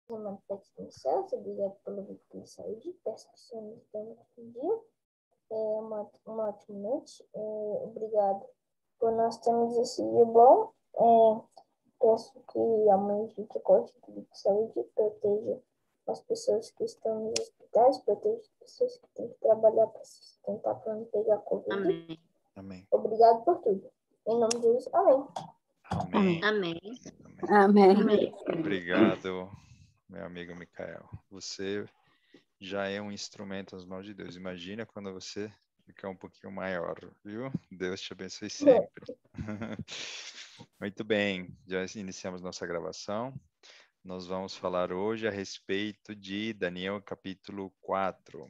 Amado Pai que nos céus, obrigado pelo vídeo que ele saúde. Peço que o Senhor nos dê um ótimo dia, uma ótima noite. Obrigado por nós termos esse dia bom. Peço que amanhã a gente corte tudo de saúde, proteja as pessoas que estão nos hospitais, proteja as pessoas que têm que trabalhar para se sustentar para não pegar Covid. Amém. Amém. Obrigado por tudo. Em nome de Jesus, amém. Amém. Amém. Amém. Amém. Obrigado, meu amigo Micael. Você já é um instrumento nas mãos de Deus. Imagina quando você ficar um pouquinho maior, viu? Deus te abençoe sempre. Muito bem, já iniciamos nossa gravação. Nós vamos falar hoje a respeito de Daniel capítulo 4.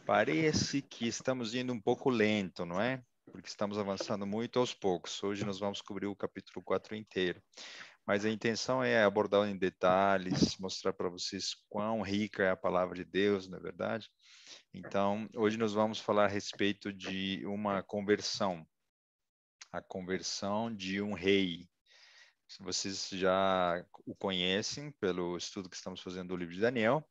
Parece que estamos indo um pouco lento, não é? Porque estamos avançando muito aos poucos. Hoje nós vamos cobrir o capítulo 4 inteiro. Mas a intenção é abordar em detalhes, mostrar para vocês quão rica é a palavra de Deus, não é verdade? Então, hoje nós vamos falar a respeito de uma conversão. A conversão de um rei. Vocês já o conhecem pelo estudo que estamos fazendo do livro de Daniel.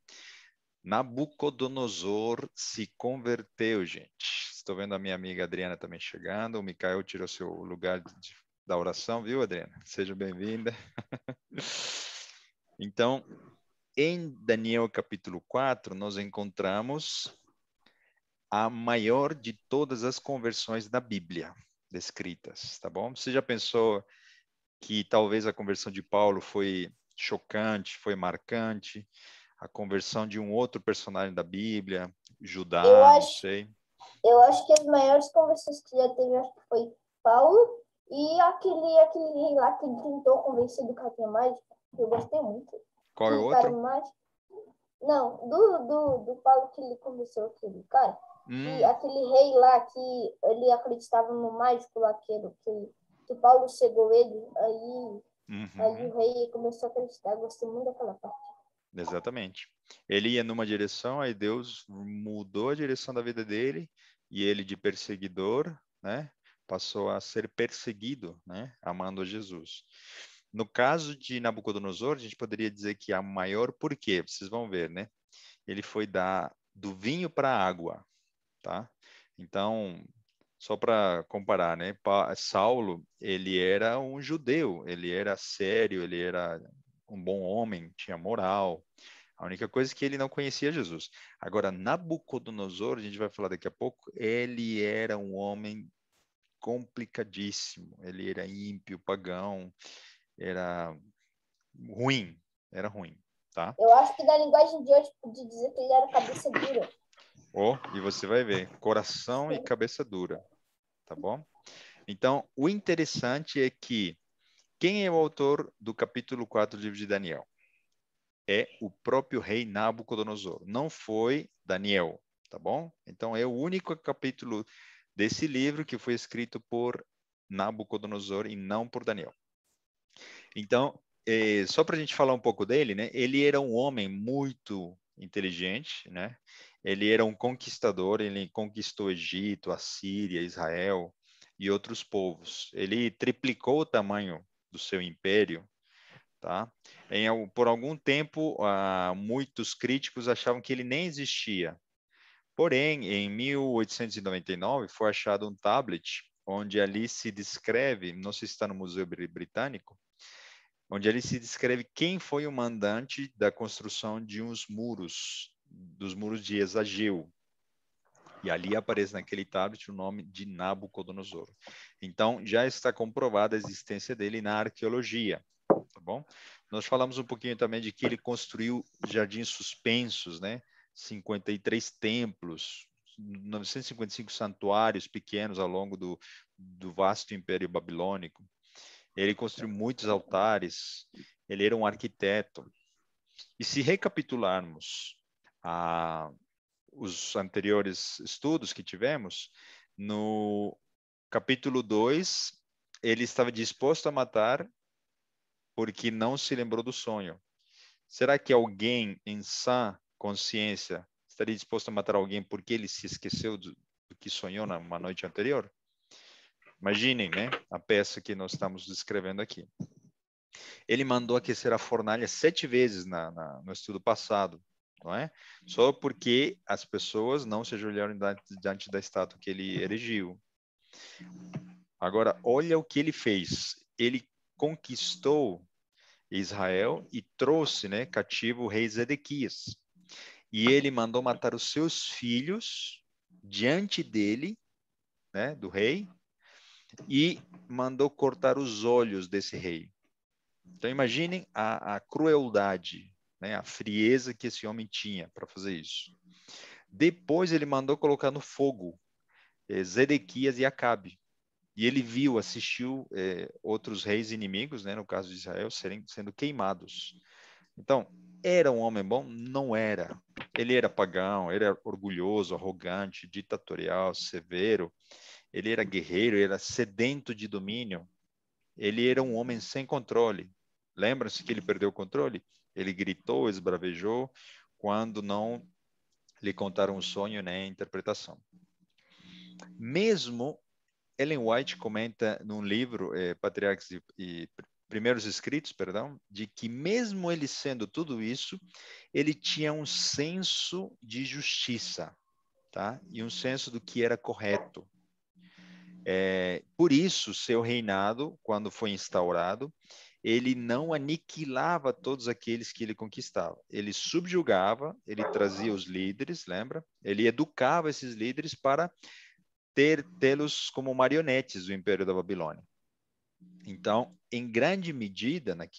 Nabucodonosor se converteu, gente. Estou vendo a minha amiga Adriana também chegando. O Micael tirou seu lugar da oração, viu, Adriana? Seja bem-vinda. Então, em Daniel capítulo 4, nós encontramos a maior de todas as conversões da Bíblia descritas, tá bom? Você já pensou que talvez a conversão de Paulo foi chocante, foi marcante? A conversão de um outro personagem da Bíblia, Judá, não sei. Eu acho que as maiores conversões que já teve, acho que foi Paulo e aquele rei lá que ele tentou convencer do carinha mágico. Eu gostei muito. Qual é o outro? Não, do Paulo que ele convenceu aquele cara. E aquele rei lá que ele acreditava no mágico lá, que o Paulo chegou ele, aí o rei começou a acreditar. Eu gostei muito daquela parte. Exatamente. Ele ia numa direção, aí Deus mudou a direção da vida dele, e ele de perseguidor, né, passou a ser perseguido, né, amando a Jesus. No caso de Nabucodonosor, a gente poderia dizer que a maior, por quê? Vocês vão ver, né? Ele foi do vinho para a água, tá? Então, só para comparar, né? Saulo, ele era um judeu, ele era sério, ele era um bom homem, tinha moral. A única coisa é que ele não conhecia Jesus. Agora, Nabucodonosor, a gente vai falar daqui a pouco, ele era um homem complicadíssimo. Ele era ímpio, pagão, era ruim, tá? Eu acho que da linguagem de hoje podia dizer que ele era cabeça dura. E você vai ver, coração e cabeça dura, tá bom? Então, o interessante é que quem é o autor do capítulo 4 do livro de Daniel? É o próprio rei Nabucodonosor. Não foi Daniel, tá bom? Então, é o único capítulo desse livro que foi escrito por Nabucodonosor e não por Daniel. Então, só para a gente falar um pouco dele, né? Ele era um homem muito inteligente, né? Ele era um conquistador, ele conquistou o Egito, a Síria, Israel e outros povos. Ele triplicou o tamanho do seu império, tá? Por algum tempo, muitos críticos achavam que ele nem existia. Porém, em 1899, foi achado um tablet onde ali se descreve, não sei se está no Museu Britânico, onde ali se descreve quem foi o mandante da construção de dos muros de Esageu. E ali aparece naquele tablet o nome de Nabucodonosor. Então, já está comprovada a existência dele na arqueologia, tá bom? Nós falamos um pouquinho também de que ele construiu jardins suspensos, né? 53 templos, 955 santuários pequenos ao longo do vasto Império Babilônico. Ele construiu muitos altares, ele era um arquiteto. E se recapitularmos os anteriores estudos que tivemos, no capítulo 2, ele estava disposto a matar porque não se lembrou do sonho. Será que alguém em sã consciência estaria disposto a matar alguém porque ele se esqueceu do que sonhou numa noite anterior? Imaginem, né, a peça que nós estamos descrevendo aqui. Ele mandou aquecer a fornalha 7 vezes no estudo passado, não é? Só porque as pessoas não se ajoelharam diante da estátua que ele erigiu. Agora, olha o que ele fez. Ele conquistou Israel e trouxe, né, cativo o rei Zedequias. E ele mandou matar os seus filhos diante dele, né, do rei, e mandou cortar os olhos desse rei. Então imaginem a crueldade, né, a frieza que esse homem tinha para fazer isso. Depois ele mandou colocar no fogo Zedequias e Acabe. E ele viu, assistiu outros reis inimigos, né, no caso de Israel, sendo queimados. Então, era um homem bom? Não era. Ele era pagão, ele era orgulhoso, arrogante, ditatorial, severo. Ele era guerreiro, ele era sedento de domínio. Ele era um homem sem controle. Lembra-se que ele perdeu o controle? Ele gritou, esbravejou, quando não lhe contaram o sonho nem a interpretação. Mesmo Ellen White comenta num livro, Patriarcas e Primeiros Escritos, perdão, de que mesmo ele sendo tudo isso, ele tinha um senso de justiça, tá? E um senso do que era correto. Por isso, seu reinado, quando foi instaurado, ele não aniquilava todos aqueles que ele conquistava. Ele subjugava, ele trazia os líderes, lembra? Ele educava esses líderes para tê-los como marionetes do Império da Babilônia. Então, em grande medida, né,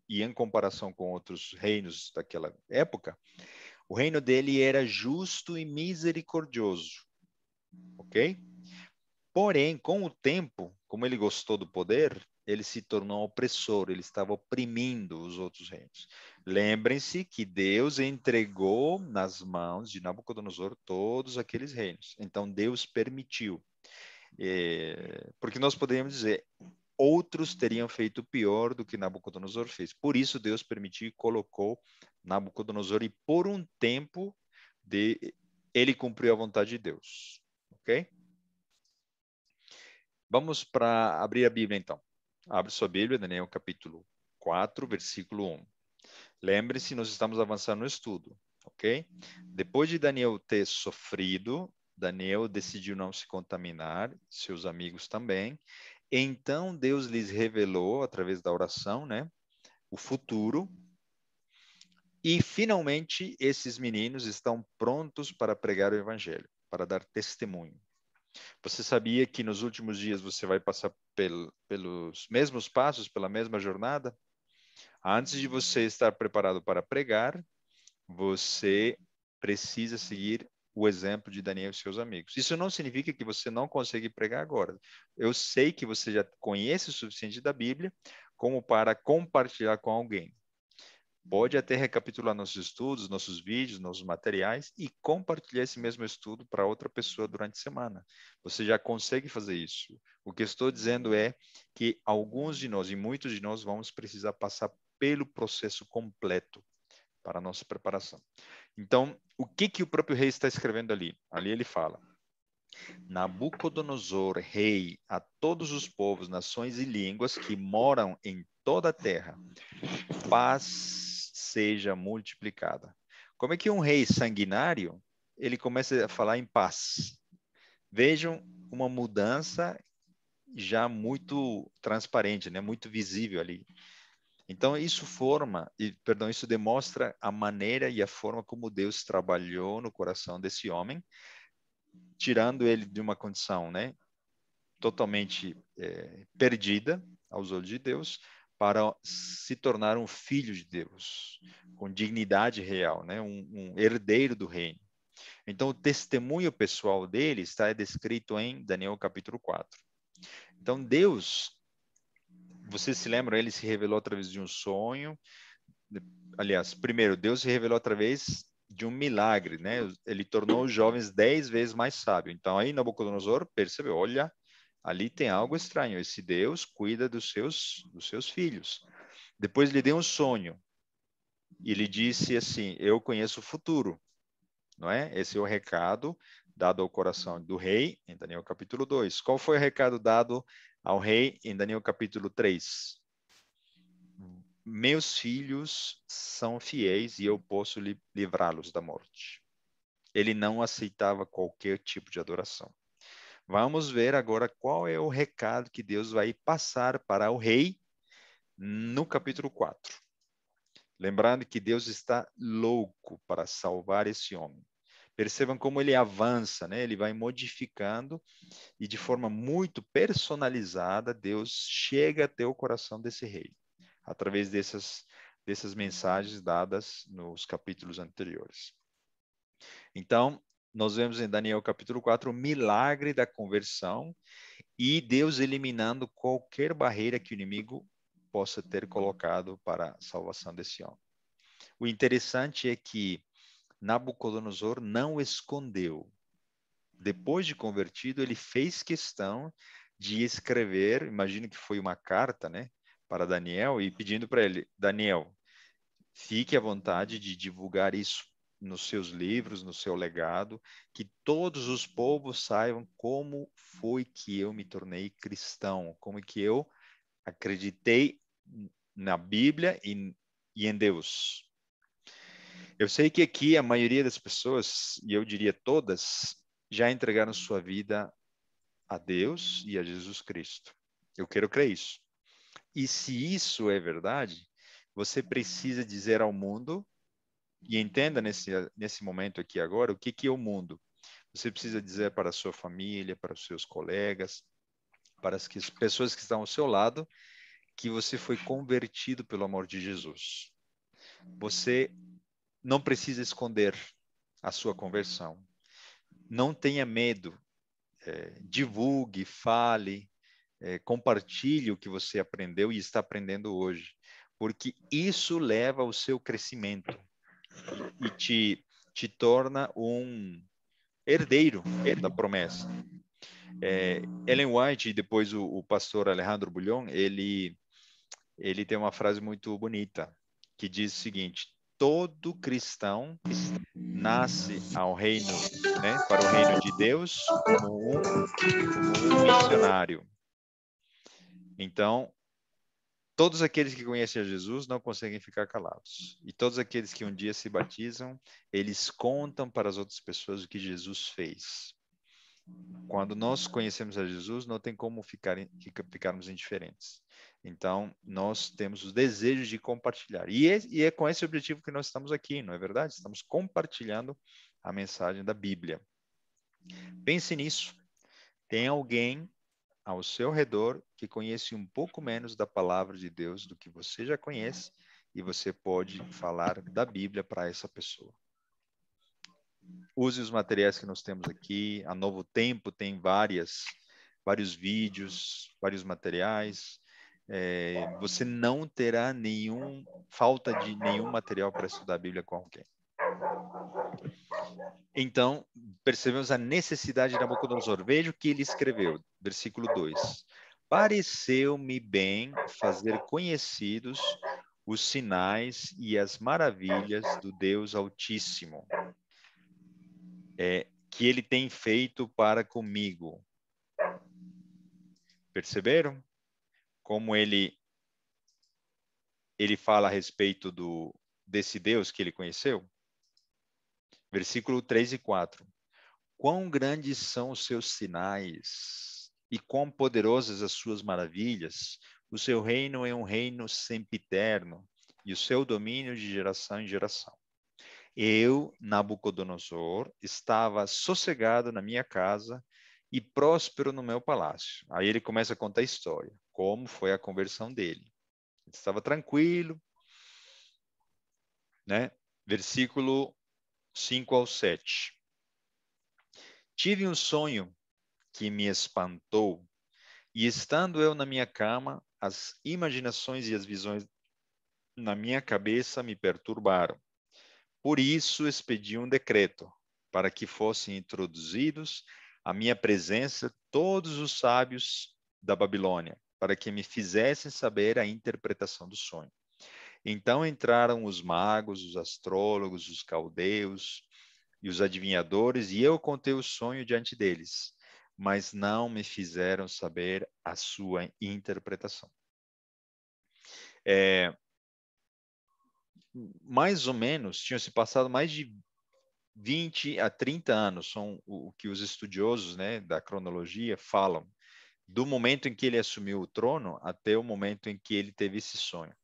e em comparação com outros reinos daquela época, o reino dele era justo e misericordioso, ok? Porém, com o tempo, como ele gostou do poder, ele se tornou opressor, ele estava oprimindo os outros reinos. Lembrem-se que Deus entregou nas mãos de Nabucodonosor todos aqueles reinos. Então, Deus permitiu. Porque nós poderíamos dizer, outros teriam feito pior do que Nabucodonosor fez. Por isso, Deus permitiu e colocou Nabucodonosor, e por um tempo, ele cumpriu a vontade de Deus. Ok? Vamos para abrir a Bíblia, então. Abre sua Bíblia, Daniel capítulo 4, versículo 1. Lembre-se, nós estamos avançando no estudo, ok? Depois de Daniel ter sofrido, Daniel decidiu não se contaminar, seus amigos também. Então, Deus lhes revelou, através da oração, né, o futuro. E, finalmente, esses meninos estão prontos para pregar o evangelho, para dar testemunho. Você sabia que nos últimos dias você vai passar pelos mesmos passos, pela mesma jornada? Antes de você estar preparado para pregar, você precisa seguir o exemplo de Daniel e seus amigos. Isso não significa que você não consegue pregar agora. Eu sei que você já conhece o suficiente da Bíblia como para compartilhar com alguém. Pode até recapitular nossos estudos, nossos vídeos, nossos materiais e compartilhar esse mesmo estudo para outra pessoa durante a semana. Você já consegue fazer isso. O que estou dizendo é que alguns de nós, e muitos de nós, vamos precisar passar pelo processo completo para a nossa preparação. Então, o que o próprio rei está escrevendo ali? Ali ele fala: Nabucodonosor, rei, a todos os povos, nações e línguas que moram em toda a terra, paz seja multiplicada. Como é que um rei sanguinário, ele começa a falar em paz? Vejam uma mudança já muito transparente, né? Muito visível ali. Então, isso demonstra a maneira e a forma como Deus trabalhou no coração desse homem, tirando ele de uma condição, né, totalmente perdida aos olhos de Deus, para se tornar um filho de Deus, com dignidade real, né, um herdeiro do reino. Então, o testemunho pessoal dele está descrito em Daniel capítulo 4. Então, Deus, você se lembra, ele se revelou através de um sonho. Aliás, primeiro, Deus se revelou através de um milagre, né? Ele tornou os jovens 10 vezes mais sábios. Então, aí Nabucodonosor percebeu, olha, ali tem algo estranho. Esse Deus cuida dos seus filhos. Depois lhe deu um sonho. E ele disse assim, eu conheço o futuro. Não é? Esse é o recado dado ao coração do rei, em Daniel capítulo 2. Qual foi o recado dado ao rei em Daniel capítulo 3? meus filhos são fiéis e eu posso livrá-los da morte. Ele não aceitava qualquer tipo de adoração. Vamos ver agora qual é o recado que Deus vai passar para o rei no capítulo 4. Lembrando que Deus está louco para salvar esse homem. Percebam como ele avança, né? Ele vai modificando e de forma muito personalizada, Deus chega até o coração desse rei, através dessas mensagens dadas nos capítulos anteriores. Então, nós vemos em Daniel capítulo 4 o milagre da conversão e Deus eliminando qualquer barreira que o inimigo possa ter colocado para a salvação desse homem. O interessante é que Nabucodonosor não escondeu. Depois de convertido, ele fez questão de escrever, imagino que foi uma carta, né, para Daniel, e pedindo para ele, Daniel, fique à vontade de divulgar isso nos seus livros, no seu legado, que todos os povos saibam como foi que eu me tornei cristão, como que eu acreditei na Bíblia e em Deus. Eu sei que aqui a maioria das pessoas, e eu diria todas, já entregaram sua vida a Deus e a Jesus Cristo. Eu quero crer isso. E se isso é verdade, você precisa dizer ao mundo, e entenda nesse momento aqui agora, o que é o mundo. Você precisa dizer para a sua família, para os seus colegas, para as pessoas que estão ao seu lado, que você foi convertido pelo amor de Jesus. Você não precisa esconder a sua conversão. Não tenha medo. Divulgue, fale, compartilhe o que você aprendeu e está aprendendo hoje, porque isso leva ao seu crescimento e te torna um herdeiro da promessa. Ellen White e depois o pastor Alejandro Bullion, ele tem uma frase muito bonita que diz o seguinte: todo cristão nasce ao reino, né, para o reino de Deus como um missionário. Então, todos aqueles que conhecem a Jesus não conseguem ficar calados. E todos aqueles que um dia se batizam, eles contam para as outras pessoas o que Jesus fez. Quando nós conhecemos a Jesus, não tem como ficarmos indiferentes. Então, nós temos os desejos de compartilhar. E é com esse objetivo que nós estamos aqui, não é verdade? Estamos compartilhando a mensagem da Bíblia. Pense nisso. Tem alguém ao seu redor que conhece um pouco menos da palavra de Deus do que você já conhece e você pode falar da Bíblia para essa pessoa. Use os materiais que nós temos aqui. A Novo Tempo tem vários vídeos, vários materiais. Você não terá falta de nenhum material para estudar a Bíblia com alguém. Então, percebemos a necessidade de Nabucodonosor. Veja o que ele escreveu, versículo 2. Pareceu-me bem fazer conhecidos os sinais e as maravilhas do Deus Altíssimo, que ele tem feito para comigo. Perceberam? Como ele fala a respeito desse Deus que ele conheceu? Versículo 3 e 4. Quão grandes são os seus sinais e quão poderosas as suas maravilhas. O seu reino é um reino sempiterno e o seu domínio de geração em geração. Eu, Nabucodonosor, estava sossegado na minha casa e próspero no meu palácio. Aí ele começa a contar a história, como foi a conversão dele. Ele estava tranquilo, né? Versículo 5 ao 7. Tive um sonho que me espantou, e estando eu na minha cama, as imaginações e as visões na minha cabeça me perturbaram. Por isso expedi um decreto, para que fossem introduzidos à minha presença todos os sábios da Babilônia, para que me fizessem saber a interpretação do sonho. Então entraram os magos, os astrólogos, os caldeus e os adivinhadores, e eu contei o sonho diante deles, mas não me fizeram saber a sua interpretação. mais ou menos, tinham se passado mais de 20 a 30 anos, são o que os estudiosos, né, da cronologia falam, do momento em que ele assumiu o trono até o momento em que ele teve esse sonho.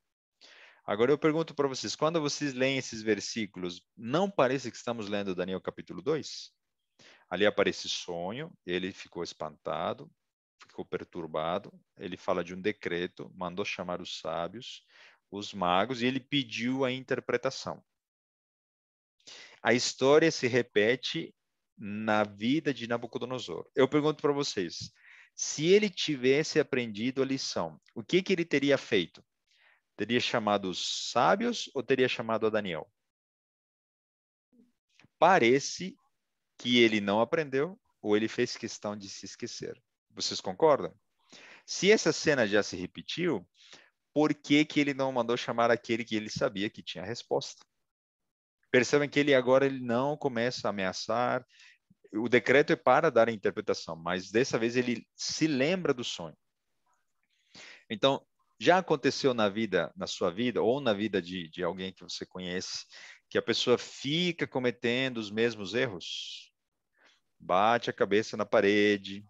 Agora eu pergunto para vocês, quando vocês leem esses versículos, não parece que estamos lendo Daniel capítulo 2? Ali aparece sonho, ele ficou espantado, ficou perturbado, ele fala de um decreto, mandou chamar os sábios, os magos, e ele pediu a interpretação. A história se repete na vida de Nabucodonosor. Eu pergunto para vocês, se ele tivesse aprendido a lição, o que ele teria feito? Teria chamado os sábios ou teria chamado a Daniel? Parece que ele não aprendeu ou ele fez questão de se esquecer. Vocês concordam? Se essa cena já se repetiu, por que ele não mandou chamar aquele que ele sabia que tinha a resposta? Percebem que ele não começa a ameaçar. O decreto é para dar a interpretação, mas dessa vez ele se lembra do sonho. Então, já aconteceu na sua vida, ou na vida de alguém que você conhece, que a pessoa fica cometendo os mesmos erros? Bate a cabeça na parede,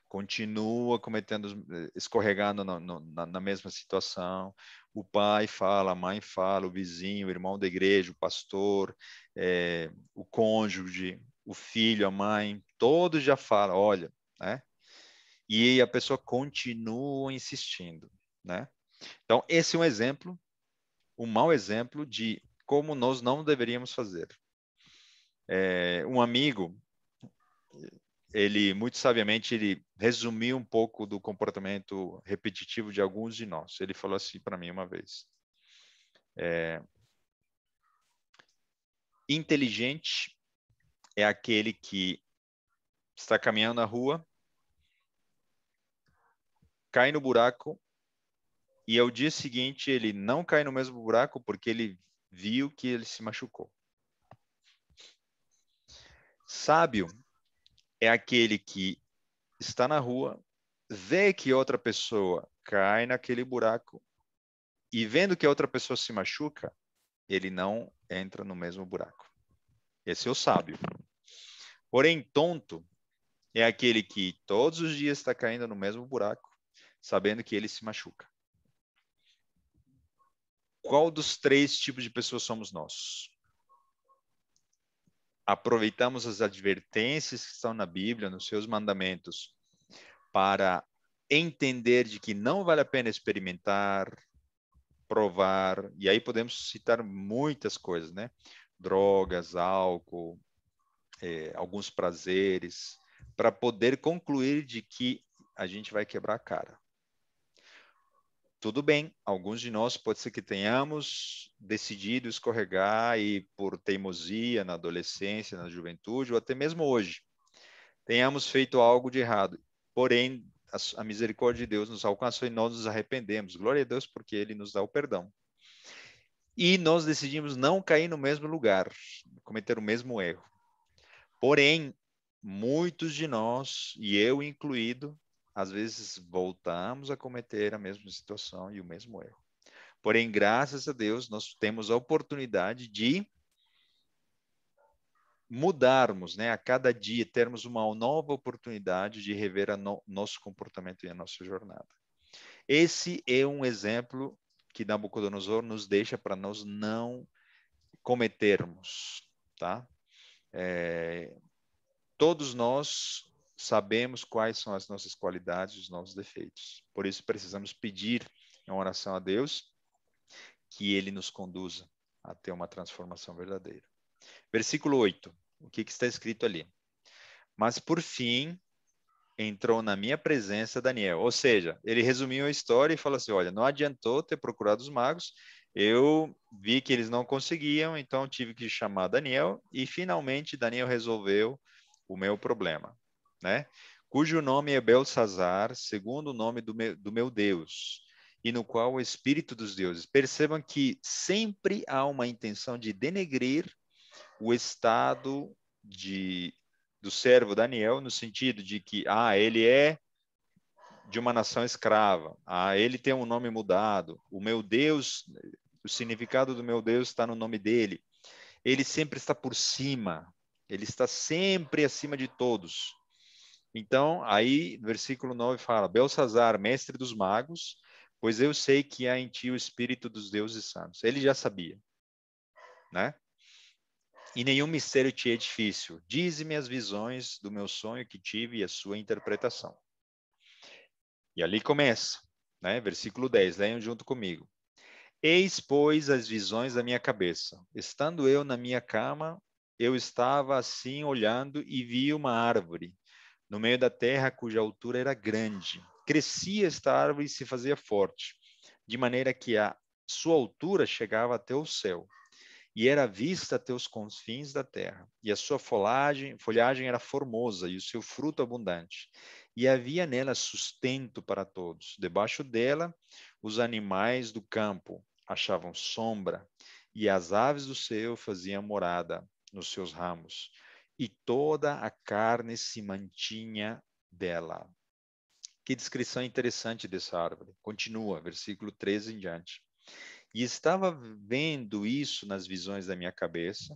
continua cometendo, escorregando na mesma situação. O pai fala, a mãe fala, o vizinho, o irmão da igreja, o pastor, o cônjuge, o filho, a mãe, todos já falam, olha, né? E a pessoa continua insistindo, né? Então, esse é um exemplo, um mau exemplo de como nós não deveríamos fazer. Um amigo, ele muito sabiamente ele resumiu um pouco do comportamento repetitivo de alguns de nós. Ele falou assim para mim uma vez: inteligente é aquele que está caminhando na rua, cai no buraco e ao dia seguinte ele não cai no mesmo buraco porque ele viu que ele se machucou. Sábio é aquele que está na rua, vê que outra pessoa cai naquele buraco e vendo que a outra pessoa se machuca, ele não entra no mesmo buraco. Esse é o sábio. Porém, tonto é aquele que todos os dias está caindo no mesmo buraco, sabendo que ele se machuca. Qual dos três tipos de pessoas somos nós? Aproveitamos as advertências que estão na Bíblia, nos seus mandamentos, para entender de que não vale a pena experimentar, provar, e aí podemos citar muitas coisas, né? Drogas, álcool, alguns prazeres, para poder concluir de que a gente vai quebrar a cara. Tudo bem, alguns de nós pode ser que tenhamos decidido escorregar e por teimosia na adolescência, na juventude, ou até mesmo hoje, tenhamos feito algo de errado. Porém, a misericórdia de Deus nos alcançou e nós nos arrependemos. Glória a Deus, porque Ele nos dá o perdão. E nós decidimos não cair no mesmo lugar, cometer o mesmo erro. Porém, muitos de nós, e eu incluído, às vezes voltamos a cometer a mesma situação e o mesmo erro. Porém, graças a Deus, nós temos a oportunidade de mudarmos, né? A cada dia termos uma nova oportunidade de rever nosso comportamento e a nossa jornada. Esse é um exemplo que Nabucodonosor nos deixa para nós não cometermos, tá? Todos nós sabemos quais são as nossas qualidades e os nossos defeitos. Por isso precisamos pedir em oração a Deus que Ele nos conduza a ter uma transformação verdadeira. Versículo 8, o que está escrito ali? Mas por fim entrou na minha presença Daniel. Ou seja, ele resumiu a história e falou assim, olha, não adiantou ter procurado os magos, eu vi que eles não conseguiam, então tive que chamar Daniel e finalmente Daniel resolveu o meu problema, né? Cujo nome é Belsazar, segundo o nome do meu Deus, e no qual o Espírito dos deuses. Percebam que sempre há uma intenção de denegrir o estado do servo Daniel, no sentido de que, ele é de uma nação escrava, ele tem um nome mudado, o meu Deus O significado do meu Deus está no nome dele. Ele sempre está por cima. Ele está sempre acima de todos. Então, aí, versículo 9 fala: Belsazar, mestre dos magos, pois eu sei que há em ti o espírito dos deuses santos. Ele já sabia, né? E nenhum mistério te é difícil. Dize-me as visões do meu sonho que tive e a sua interpretação. E ali começa, né? Versículo 10, leiam junto comigo. Eis, pois, as visões da minha cabeça. Estando eu na minha cama, eu estava assim olhando e vi uma árvore no meio da terra cuja altura era grande. Crescia esta árvore e se fazia forte, de maneira que a sua altura chegava até o céu, e era vista até os confins da terra. E a sua folhagem era formosa, e o seu fruto abundante. E havia nela sustento para todos. Debaixo dela, os animais do campo achavam sombra, e as aves do céu faziam morada nos seus ramos. E toda a carne se mantinha dela. Que descrição interessante dessa árvore. Continua, versículo 13 em diante. E estava vendo isso nas visões da minha cabeça,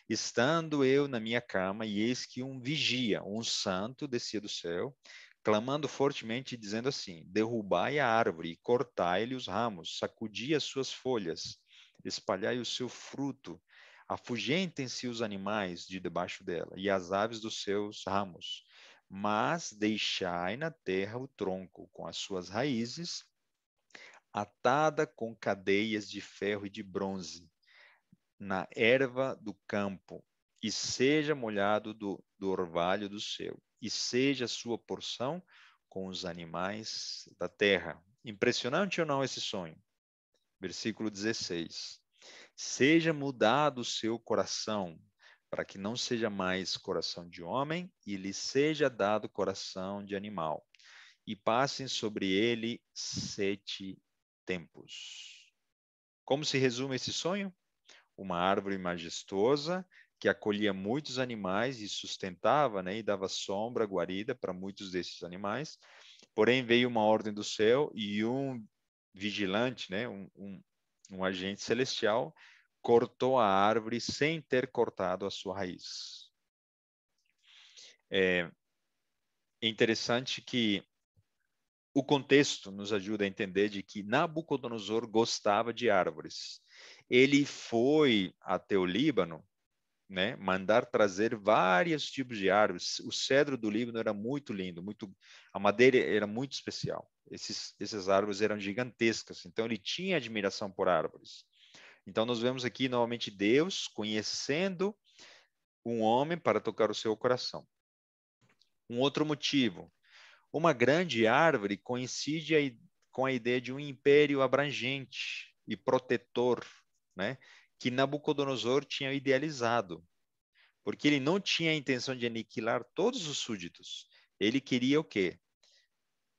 estando eu na minha cama, e eis que um vigia, um santo, descia do céu, clamando fortemente e dizendo assim: derrubai a árvore e cortai-lhe os ramos, sacudi as suas folhas, espalhai o seu fruto, afugentem-se os animais de debaixo dela e as aves dos seus ramos, mas deixai na terra o tronco com as suas raízes, atada com cadeias de ferro e de bronze, na erva do campo, e seja molhado do orvalho do céu, e seja a sua porção com os animais da terra. Impressionante ou não esse sonho? Versículo 16. Seja mudado o seu coração, para que não seja mais coração de homem, e lhe seja dado coração de animal, e passem sobre ele 7 tempos. Como se resume esse sonho? Uma árvore majestosa que acolhia muitos animais e sustentava, né, e dava sombra, guarida para muitos desses animais. Porém, veio uma ordem do céu e um vigilante, né, um agente celestial, cortou a árvore sem ter cortado a sua raiz. É interessante que o contexto nos ajuda a entender de que Nabucodonosor gostava de árvores. Ele foi até o Líbano, né, mandar trazer vários tipos de árvores. O cedro do Líbano era muito lindo, a madeira era muito especial. Essas árvores eram gigantescas, então ele tinha admiração por árvores. Então nós vemos aqui novamente Deus conhecendo um homem para tocar o seu coração. Um outro motivo, uma grande árvore coincide com a ideia de um império abrangente e protetor, né, que Nabucodonosor tinha idealizado, porque ele não tinha a intenção de aniquilar todos os súditos. Ele queria o quê?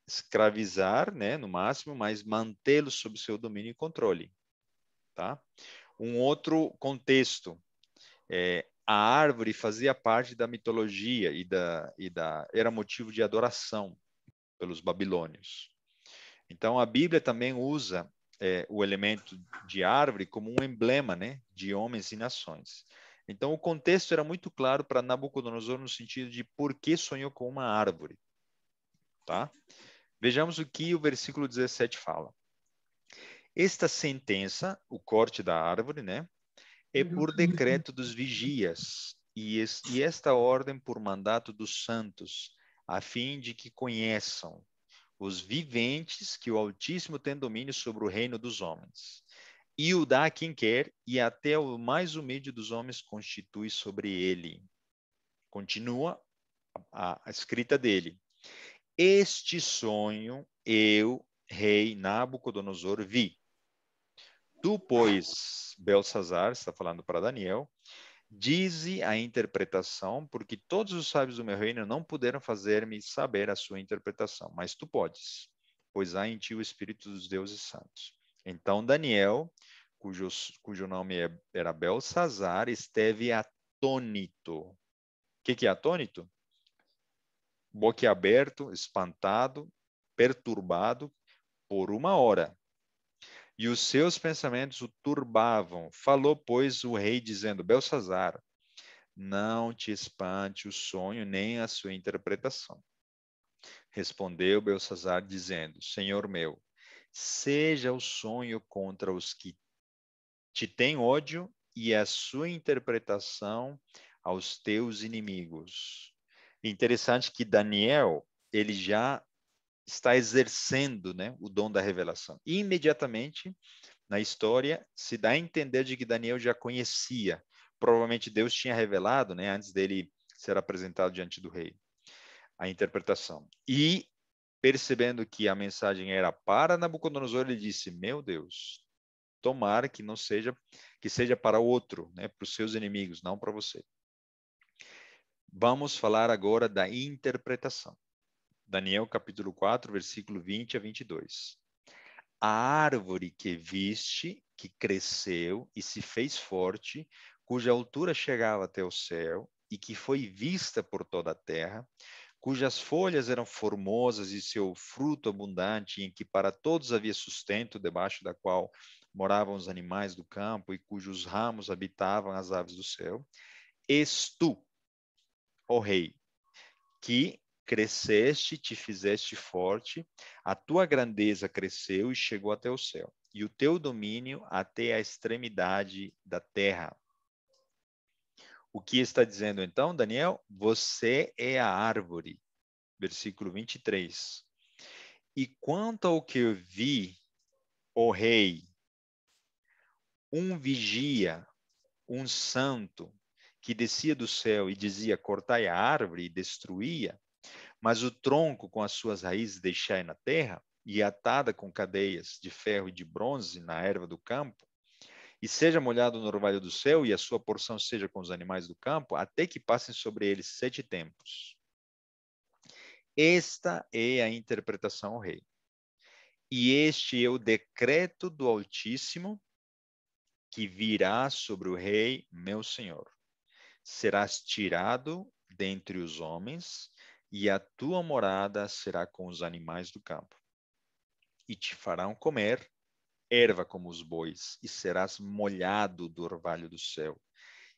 Escravizar, né, no máximo, mas mantê-los sob seu domínio e controle, tá? Um outro contexto, a árvore fazia parte da mitologia era motivo de adoração pelos babilônios. Então, a Bíblia também usa o elemento de árvore como um emblema, né, de homens e nações. Então, o contexto era muito claro para Nabucodonosor no sentido de por que sonhou com uma árvore. Tá? Vejamos o que o versículo 17 fala. Esta sentença, o corte da árvore, né, é por decreto dos vigias, e esta ordem por mandato dos santos, a fim de que conheçam os viventes que o Altíssimo tem domínio sobre o reino dos homens. E o dá a quem quer, e até o mais humilde dos homens constitui sobre ele. Continua a escrita dele. Este sonho eu, rei Nabucodonosor, vi. Tu, pois, Belsazar, está falando para Daniel, dize a interpretação, porque todos os sábios do meu reino não puderam fazer-me saber a sua interpretação, mas tu podes, pois há em ti o Espírito dos deuses santos. Então Daniel, cujo nome era Belsazar, esteve atônito. O que é atônito? Boquiaberto, espantado, perturbado por 1 hora. e os seus pensamentos o turbavam. Falou, pois, o rei, dizendo: Belsazar, não te espante o sonho nem a sua interpretação. Respondeu Belsazar, dizendo: Senhor meu, seja o sonho contra os que te têm ódio e a sua interpretação aos teus inimigos. Interessante que Daniel, ele já está exercendo, né, o dom da revelação. E imediatamente, na história, se dá a entender de que Daniel já conhecia. Provavelmente Deus tinha revelado, né, antes dele ser apresentado diante do rei, a interpretação. E, percebendo que a mensagem era para Nabucodonosor, ele disse: Meu Deus, tomara que não seja, que seja para outro, né, para os seus inimigos, não para você. Vamos falar agora da interpretação. Daniel capítulo 4, versículo 20 a 22. A árvore que viste, que cresceu e se fez forte, cuja altura chegava até o céu, e que foi vista por toda a terra, cujas folhas eram formosas e seu fruto abundante, em que para todos havia sustento, debaixo da qual moravam os animais do campo, e cujos ramos habitavam as aves do céu, és tu, ó rei, que cresceste, te fizeste forte, a tua grandeza cresceu e chegou até o céu, e o teu domínio até a extremidade da terra. O que está dizendo então, Daniel? Você é a árvore. Versículo 23. E quanto ao que eu vi, ó rei, um vigia, um santo, que descia do céu e dizia: cortai a árvore e destruía, mas o tronco com as suas raízes deixai na terra, e atada com cadeias de ferro e de bronze na erva do campo, e seja molhado no orvalho do céu, e a sua porção seja com os animais do campo, até que passem sobre eles 7 tempos. Esta é a interpretação ao rei. E este é o decreto do Altíssimo que virá sobre o rei, meu senhor. Serás tirado dentre os homens, e a tua morada será com os animais do campo. E te farão comer erva como os bois, e serás molhado do orvalho do céu.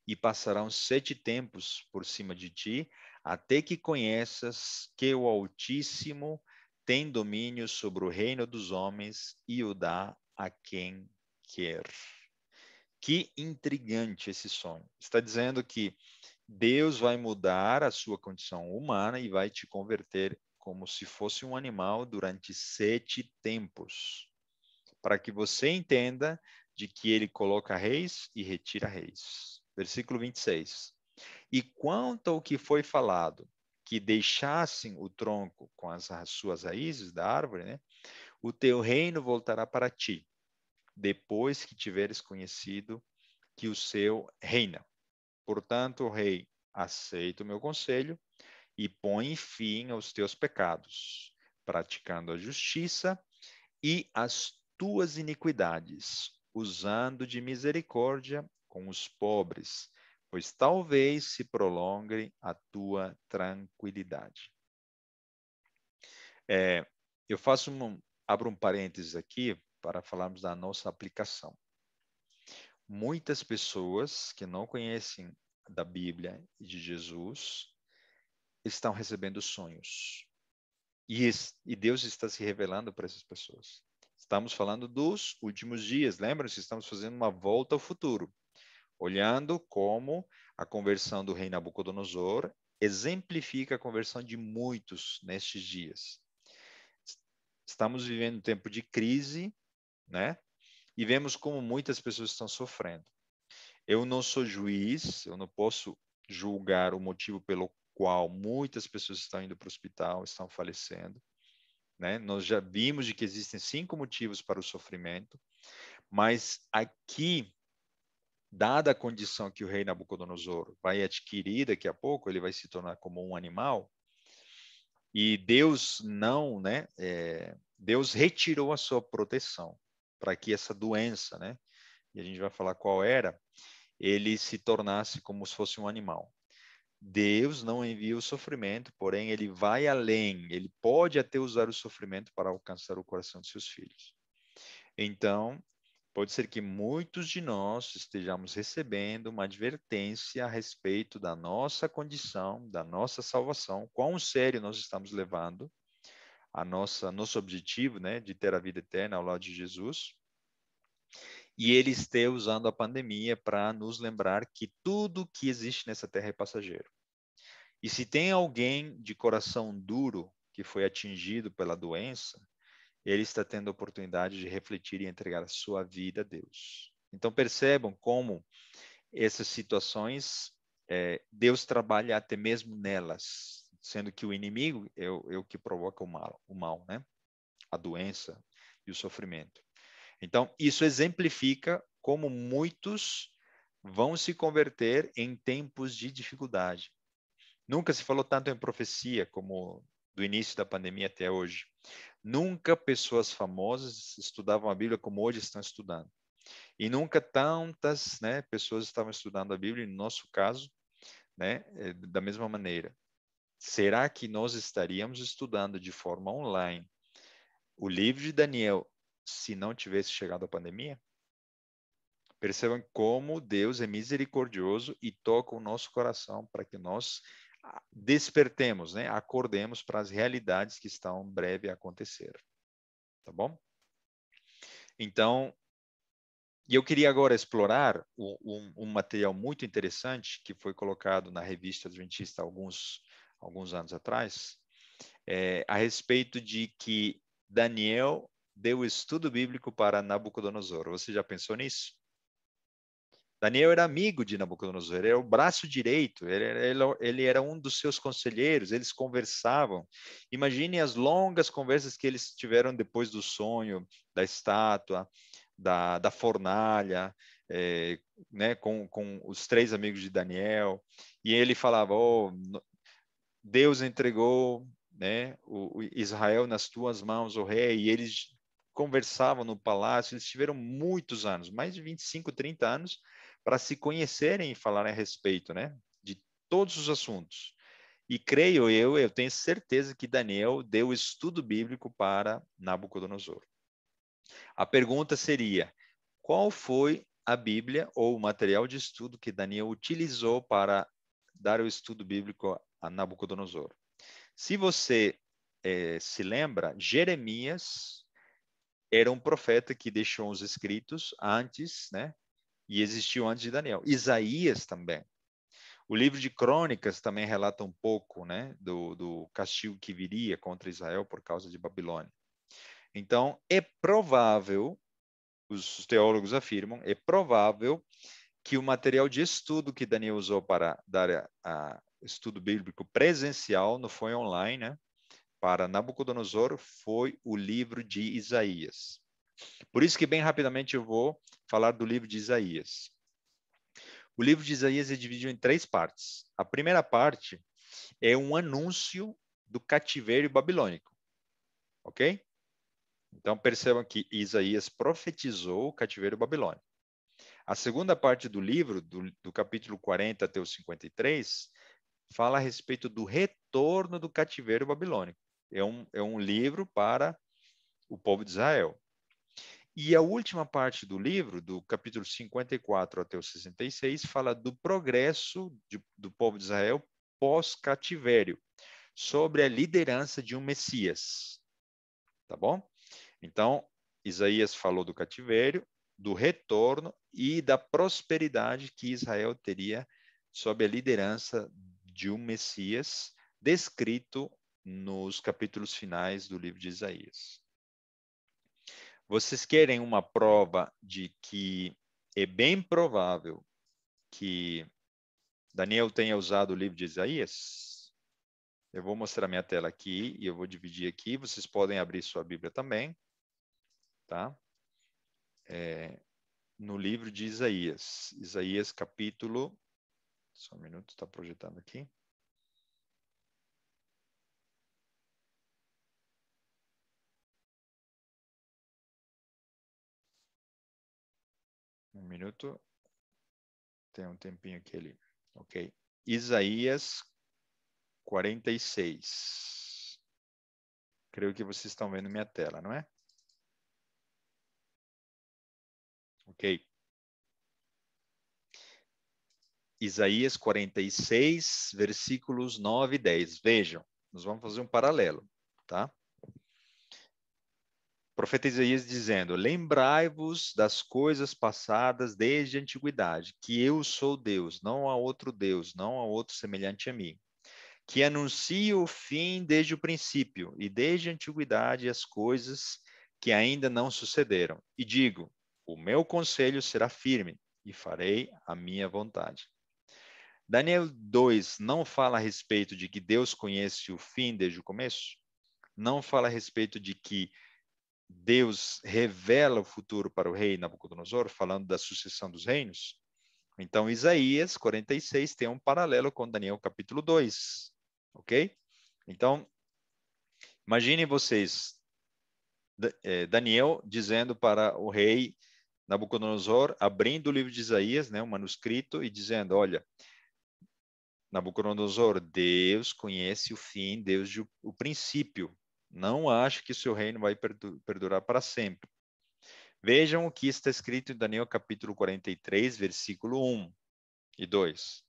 E passarão 7 tempos por cima de ti, até que conheças que o Altíssimo tem domínio sobre o reino dos homens e o dá a quem quer. Que intrigante esse sonho. Está dizendo que Deus vai mudar a sua condição humana e vai te converter como se fosse um animal durante 7 tempos, para que você entenda de que ele coloca reis e retira reis. Versículo 26. E quanto ao que foi falado, que deixassem o tronco com as suas raízes da árvore, né? O teu reino voltará para ti, depois que tiveres conhecido que o seu reina. Portanto, o rei, aceita o meu conselho e põe fim aos teus pecados, praticando a justiça e as tuas iniquidades, usando de misericórdia com os pobres, pois talvez se prolongue a tua tranquilidade. Eu abro um parênteses aqui para falarmos da nossa aplicação. Muitas pessoas que não conhecem da Bíblia e de Jesus estão recebendo sonhos. E Deus está se revelando para essas pessoas. Estamos falando dos últimos dias. Lembram-se? Estamos fazendo uma volta ao futuro, olhando como a conversão do rei Nabucodonosor exemplifica a conversão de muitos nestes dias. Estamos vivendo um tempo de crise, né? E vemos como muitas pessoas estão sofrendo. Eu não sou juiz, eu não posso julgar o motivo pelo qual muitas pessoas estão indo para o hospital, estão falecendo. Né? Nós já vimos de que existem 5 motivos para o sofrimento, mas aqui, dada a condição que o rei Nabucodonosor vai adquirir daqui a pouco, ele vai se tornar como um animal, e Deus não, né? Deus retirou a sua proteção para que essa doença, né? E a gente vai falar qual era, ele se tornasse como se fosse um animal. Deus não envia o sofrimento, porém ele vai além, ele pode até usar o sofrimento para alcançar o coração de seus filhos. Então, pode ser que muitos de nós estejamos recebendo uma advertência a respeito da nossa condição, da nossa salvação, quão sério nós estamos levando a nosso objetivo, né, de ter a vida eterna ao lado de Jesus. E ele esteja usando a pandemia para nos lembrar que tudo que existe nessa terra é passageiro. E se tem alguém de coração duro que foi atingido pela doença, ele está tendo a oportunidade de refletir e entregar a sua vida a Deus. Então percebam como essas situações, Deus trabalha até mesmo nelas, sendo que o inimigo é o que provoca o mal, né? A doença e o sofrimento. Então, isso exemplifica como muitos vão se converter em tempos de dificuldade. Nunca se falou tanto em profecia como do início da pandemia até hoje. Nunca pessoas famosas estudavam a Bíblia como hoje estão estudando. E nunca tantas, né, pessoas estavam estudando a Bíblia, no nosso caso, né, da mesma maneira. Será que nós estaríamos estudando de forma online o livro de Daniel se não tivesse chegado a pandemia? Percebam como Deus é misericordioso e toca o nosso coração para que nós despertemos, né? Acordemos para as realidades que estão breve a acontecer. Tá bom? Então, eu queria agora explorar um material muito interessante que foi colocado na revista Adventista alguns anos atrás, a respeito de que Daniel deu estudo bíblico para Nabucodonosor. Você já pensou nisso? Daniel era amigo de Nabucodonosor, ele era o braço direito, ele era um dos seus conselheiros, eles conversavam. Imagine as longas conversas que eles tiveram depois do sonho, da estátua, da fornalha, né, com os três amigos de Daniel. E ele falava: oh, Deus entregou, né, o Israel nas tuas mãos, o rei, e eles conversavam no palácio, eles tiveram muitos anos, mais de 25, 30 anos, para se conhecerem e falarem a respeito, né, de todos os assuntos. E creio eu tenho certeza que Daniel deu estudo bíblico para Nabucodonosor. A pergunta seria: qual foi a Bíblia ou o material de estudo que Daniel utilizou para dar o estudo bíblico a Nabucodonosor? Se você se lembra, Jeremias era um profeta que deixou os escritos antes, né? E existiu antes de Daniel. Isaías também. O livro de Crônicas também relata um pouco, né, do castigo que viria contra Israel por causa de Babilônia. Então, é provável, os teólogos afirmam, é provável que o material de estudo que Daniel usou para dar a estudo bíblico presencial, não foi online, né? Para Nabucodonosor foi o livro de Isaías. Por isso que bem rapidamente eu vou falar do livro de Isaías. O livro de Isaías é dividido em três partes. A primeira parte é um anúncio do cativeiro babilônico, ok? Então percebam que Isaías profetizou o cativeiro babilônico. A segunda parte do livro, do capítulo 40 até o 53, fala a respeito do retorno do cativeiro babilônico. É um livro para o povo de Israel. E a última parte do livro, do capítulo 54 até o 66, fala do progresso do povo de Israel pós-cativério, sobre a liderança de um Messias. Tá bom? Então, Isaías falou do cativério, do retorno e da prosperidade que Israel teria sob a liderança de um Messias, descrito nos capítulos finais do livro de Isaías. Vocês querem uma prova de que é bem provável que Daniel tenha usado o livro de Isaías? Eu vou mostrar minha tela aqui e eu vou dividir aqui. Vocês podem abrir sua Bíblia também, tá? No livro de Isaías. Isaías capítulo... Só um minuto, está projetando aqui. Um minuto. Tem um tempinho aqui ali. Ok. Isaías 46. Creio que vocês estão vendo minha tela, não é? Ok? Isaías 46, versículos 9 e 10. Vejam, nós vamos fazer um paralelo, tá? O profeta Isaías dizendo: lembrai-vos das coisas passadas desde a antiguidade, que eu sou Deus, não há outro Deus, não há outro semelhante a mim, que anuncio o fim desde o princípio e desde a antiguidade as coisas que ainda não sucederam. E digo: o meu conselho será firme e farei a minha vontade. Daniel 2 não fala a respeito de que Deus conhece o fim desde o começo? Não fala a respeito de que Deus revela o futuro para o rei Nabucodonosor, falando da sucessão dos reinos? Então, Isaías 46 tem um paralelo com Daniel capítulo 2, ok? Então, imaginem vocês, Daniel dizendo para o rei Nabucodonosor, abrindo o livro de Isaías, né, um manuscrito, e dizendo, olha, Nabucodonosor, Deus conhece o fim desde o princípio. Não ache que o seu reino vai perdurar para sempre. Vejam o que está escrito em Daniel capítulo 43, versículo 1 e 2.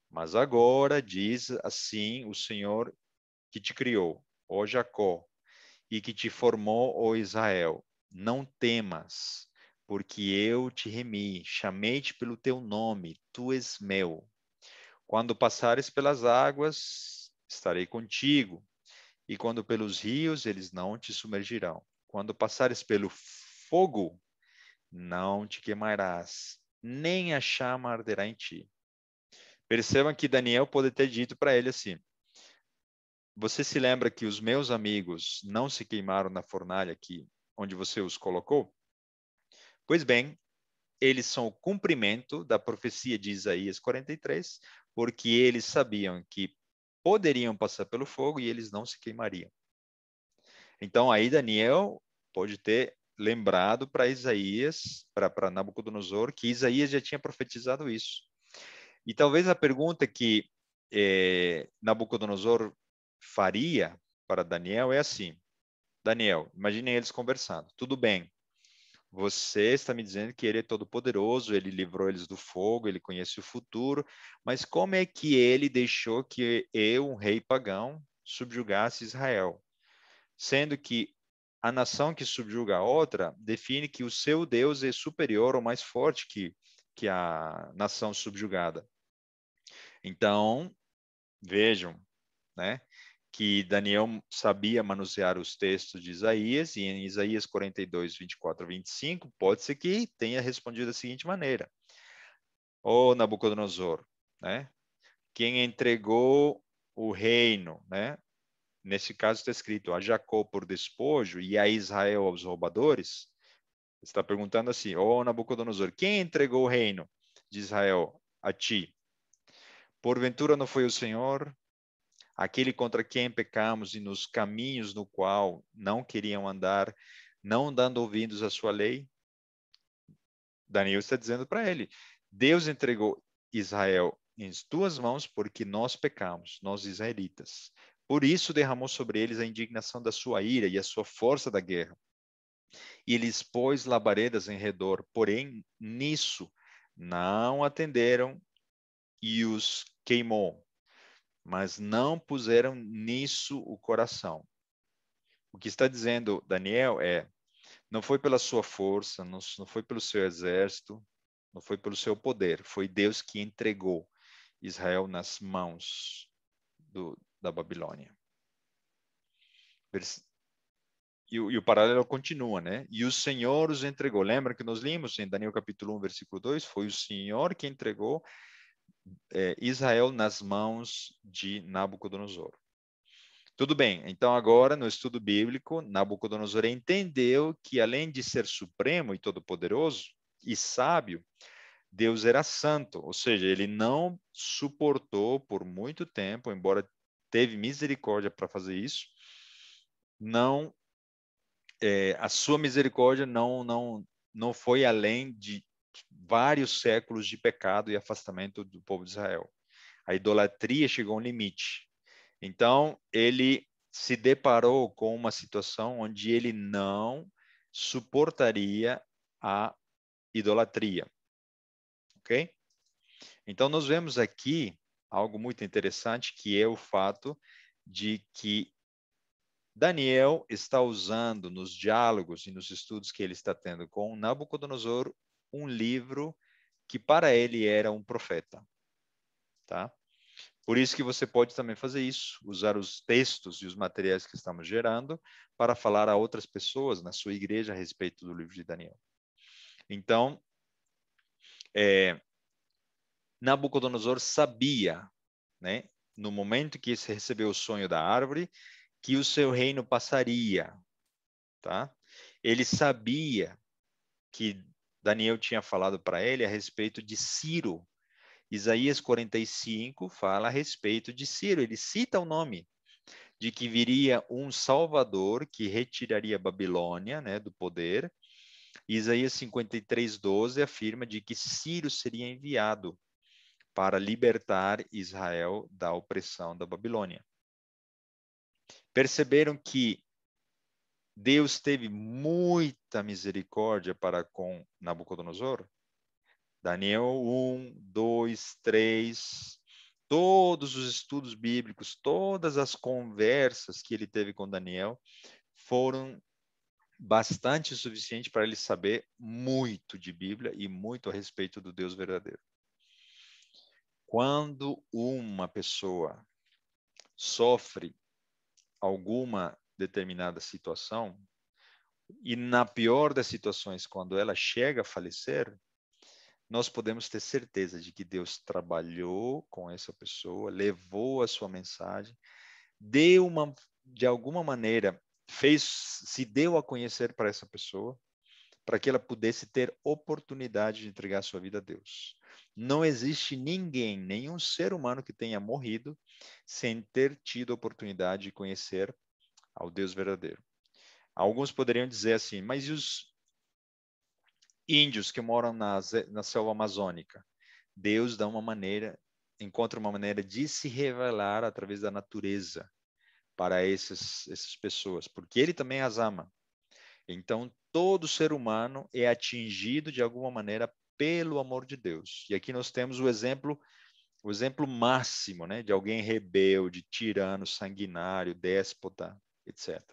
Mas agora diz assim o Senhor que te criou, ó Jacó, e que te formou, ó Israel. Não temas, porque eu te remi, chamei-te pelo teu nome, tu és meu. Quando passares pelas águas, estarei contigo, e quando pelos rios, eles não te submergirão. Quando passares pelo fogo, não te queimarás, nem a chama arderá em ti. Percebam que Daniel pode ter dito para ele assim: você se lembra que os meus amigos não se queimaram na fornalha aqui, onde você os colocou? Pois bem, eles são o cumprimento da profecia de Isaías 43, porque eles sabiam que poderiam passar pelo fogo e eles não se queimariam. Então, aí Daniel pode ter lembrado para Isaías, para Nabucodonosor, que Isaías já tinha profetizado isso. E talvez a pergunta que Nabucodonosor faria para Daniel é assim: Daniel, imaginem eles conversando. Tudo bem, você está me dizendo que ele é todo-poderoso, ele livrou eles do fogo, ele conhece o futuro, mas como é que ele deixou que eu, um rei pagão, subjugasse Israel? Sendo que a nação que subjuga a outra define que o seu Deus é superior ou mais forte que a nação subjugada. Então, vejam, né, que Daniel sabia manusear os textos de Isaías, e em Isaías 42, 24 a 25, pode ser que tenha respondido da seguinte maneira: Ô Nabucodonosor, né, quem entregou o reino, né, nesse caso está escrito a Jacó por despojo e a Israel aos roubadores, está perguntando assim: ô Nabucodonosor, quem entregou o reino de Israel a ti? Porventura não foi o Senhor, aquele contra quem pecamos e nos caminhos no qual não queriam andar, não dando ouvidos à sua lei? Daniel está dizendo para ele: Deus entregou Israel em tuas mãos porque nós pecamos, nós israelitas. Por isso derramou sobre eles a indignação da sua ira e a sua força da guerra. E lhes pôs labaredas em redor, porém nisso não atenderam e os queimou, mas não puseram nisso o coração. O que está dizendo Daniel é: não foi pela sua força, não foi pelo seu exército, não foi pelo seu poder, foi Deus que entregou Israel nas mãos da Babilônia. E o paralelo continua, né? E o Senhor os entregou. Lembra que nós limos em Daniel capítulo 1, versículo 2? Foi o Senhor que entregou Israel nas mãos de Nabucodonosor. Tudo bem, então agora no estudo bíblico, Nabucodonosor entendeu que além de ser supremo e todo-poderoso e sábio, Deus era santo, ou seja, ele não suportou por muito tempo, embora teve misericórdia para fazer isso, não, a sua misericórdia não foi além de vários séculos de pecado e afastamento do povo de Israel. A idolatria chegou a um limite. Então, ele se deparou com uma situação onde ele não suportaria a idolatria. Ok? Então, nós vemos aqui algo muito interessante, que é o fato de que Daniel está usando nos diálogos e nos estudos que ele está tendo com Nabucodonosor um livro que para ele era um profeta, tá? Por isso que você pode também fazer isso, usar os textos e os materiais que estamos gerando para falar a outras pessoas na sua igreja a respeito do livro de Daniel. Então, Nabucodonosor sabia, né, no momento que ele recebeu o sonho da árvore, que o seu reino passaria, tá? Ele sabia que Daniel tinha falado para ele a respeito de Ciro. Isaías 45 fala a respeito de Ciro, ele cita o nome de que viria um Salvador que retiraria a Babilônia, né, do poder. Isaías 53:12 afirma de que Ciro seria enviado para libertar Israel da opressão da Babilônia. Perceberam que Deus teve muita misericórdia para com Nabucodonosor? Daniel 1, 2, 3, todos os estudos bíblicos, todas as conversas que ele teve com Daniel foram bastante suficiente para ele saber muito de Bíblia e muito a respeito do Deus verdadeiro. Quando uma pessoa sofre alguma determinada situação, e na pior das situações, quando ela chega a falecer, nós podemos ter certeza de que Deus trabalhou com essa pessoa, levou a sua mensagem, de alguma maneira, se deu a conhecer para essa pessoa, para que ela pudesse ter oportunidade de entregar sua vida a Deus. Não existe ninguém, nenhum ser humano que tenha morrido sem ter tido a oportunidade de conhecer ao Deus verdadeiro. Alguns poderiam dizer assim, mas e os índios que moram na selva amazônica? Deus encontra uma maneira de se revelar através da natureza para essas pessoas, porque ele também as ama. Então, todo ser humano é atingido de alguma maneira pelo amor de Deus. E aqui nós temos o exemplo máximo, né, de alguém rebelde, tirano, sanguinário, déspota, etc.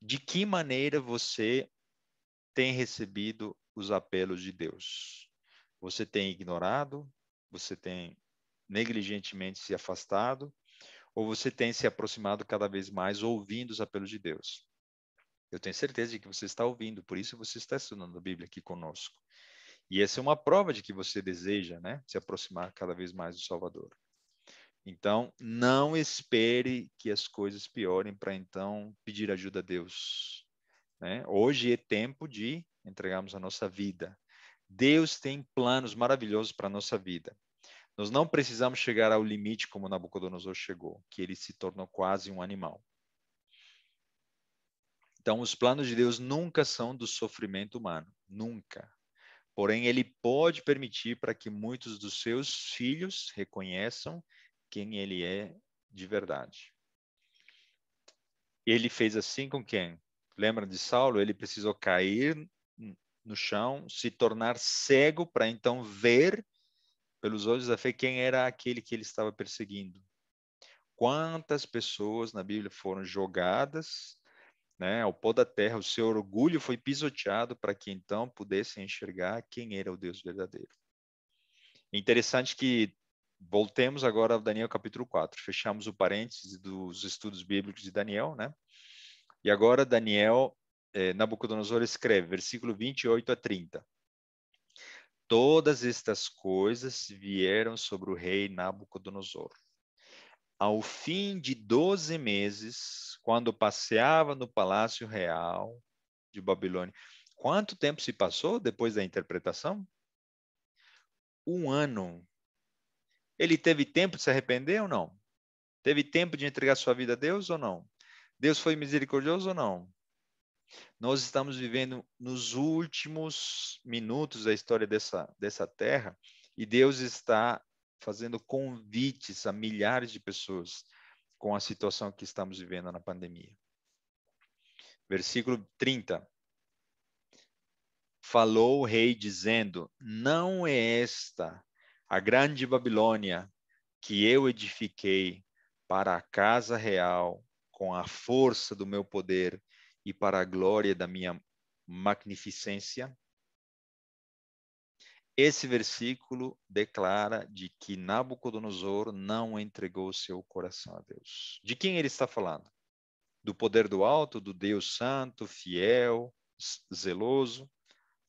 De que maneira você tem recebido os apelos de Deus? Você tem ignorado? Você tem negligentemente se afastado? Ou você tem se aproximado cada vez mais ouvindo os apelos de Deus? Eu tenho certeza de que você está ouvindo, por isso você está estudando a Bíblia aqui conosco. E essa é uma prova de que você deseja, né, se aproximar cada vez mais do Salvador. Então, não espere que as coisas piorem para então pedir ajuda a Deus, né? Hoje é tempo de entregarmos a nossa vida. Deus tem planos maravilhosos para a nossa vida. Nós não precisamos chegar ao limite como Nabucodonosor chegou, que ele se tornou quase um animal. Então, os planos de Deus nunca são do sofrimento humano, nunca. Porém, ele pode permitir para que muitos dos seus filhos reconheçam quem ele é de verdade. Ele fez assim com quem? Lembra de Saulo? Ele precisou cair no chão, se tornar cego para então ver pelos olhos da fé quem era aquele que ele estava perseguindo. Quantas pessoas na Bíblia foram jogadas, né, ao pó da terra, o seu orgulho foi pisoteado para que então pudessem enxergar quem era o Deus verdadeiro. É interessante que voltemos agora ao Daniel capítulo 4. Fechamos o parênteses dos estudos bíblicos de Daniel, né? E agora Nabucodonosor escreve, versículo 28 a 30. Todas estas coisas vieram sobre o rei Nabucodonosor. Ao fim de 12 meses, quando passeava no palácio real de Babilônia. Quanto tempo se passou depois da interpretação? 1 ano. Ele teve tempo de se arrepender ou não? Teve tempo de entregar sua vida a Deus ou não? Deus foi misericordioso ou não? Nós estamos vivendo nos últimos minutos da história dessa terra e Deus está fazendo convites a milhares de pessoas com a situação que estamos vivendo na pandemia. Versículo 30. falou o rei dizendo: não é esta a grande Babilônia que eu edifiquei para a casa real com a força do meu poder e para a glória da minha magnificência? Esse versículo declara de que Nabucodonosor não entregou seu coração a Deus. De quem ele está falando? Do poder do alto, do Deus santo, fiel, zeloso?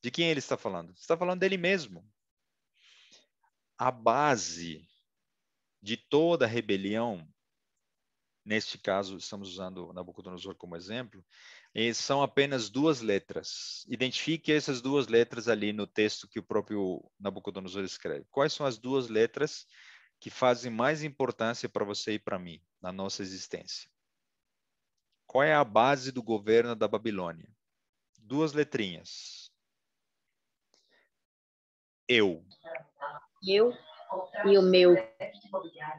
De quem ele está falando? Está falando dele mesmo. A base de toda rebelião, neste caso, estamos usando Nabucodonosor como exemplo, são apenas duas letras. Identifique essas duas letras ali no texto que o próprio Nabucodonosor escreve. Quais são as duas letras que fazem mais importância para você e para mim, na nossa existência? Qual é a base do governo da Babilônia? Duas letrinhas. Eu. Eu e o meu.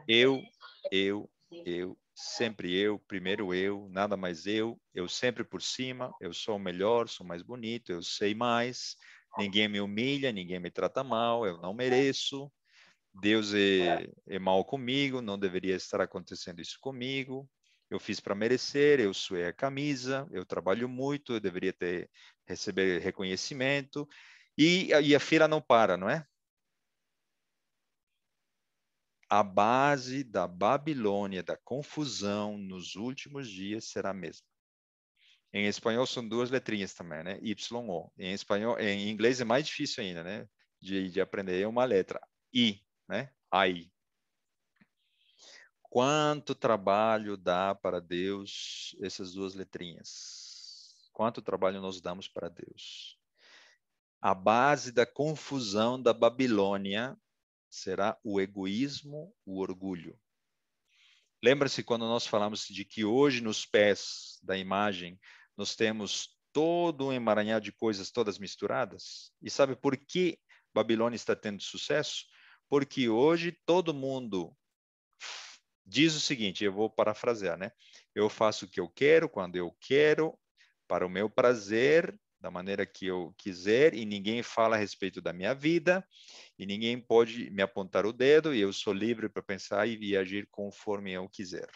Eu, sempre eu, primeiro eu, nada mais eu sempre por cima, eu sou o melhor, sou mais bonito, eu sei mais, ninguém me humilha, ninguém me trata mal, eu não mereço, Deus é mal comigo, não deveria estar acontecendo isso comigo, eu fiz para merecer, eu suei a camisa, eu trabalho muito, eu deveria receber reconhecimento, e a fila não para, não é? A base da Babilônia, da confusão nos últimos dias será a mesma. Em espanhol são duas letrinhas também, né? Y-O. Em espanhol, em inglês é mais difícil ainda, né? De aprender. É uma letra. I, né? AI. Quanto trabalho dá para Deus essas duas letrinhas? Quanto trabalho nós damos para Deus? A base da confusão da Babilônia será o egoísmo, o orgulho. Lembra-se quando nós falamos de que hoje nos pés da imagem nós temos todo um emaranhado de coisas todas misturadas? E sabe por que Babilônia está tendo sucesso? Porque hoje todo mundo diz o seguinte, eu vou parafrasear, né? Eu faço o que eu quero, quando eu quero, para o meu prazer, da maneira que eu quiser, e ninguém fala a respeito da minha vida, e ninguém pode me apontar o dedo, e eu sou livre para pensar e agir conforme eu quiser.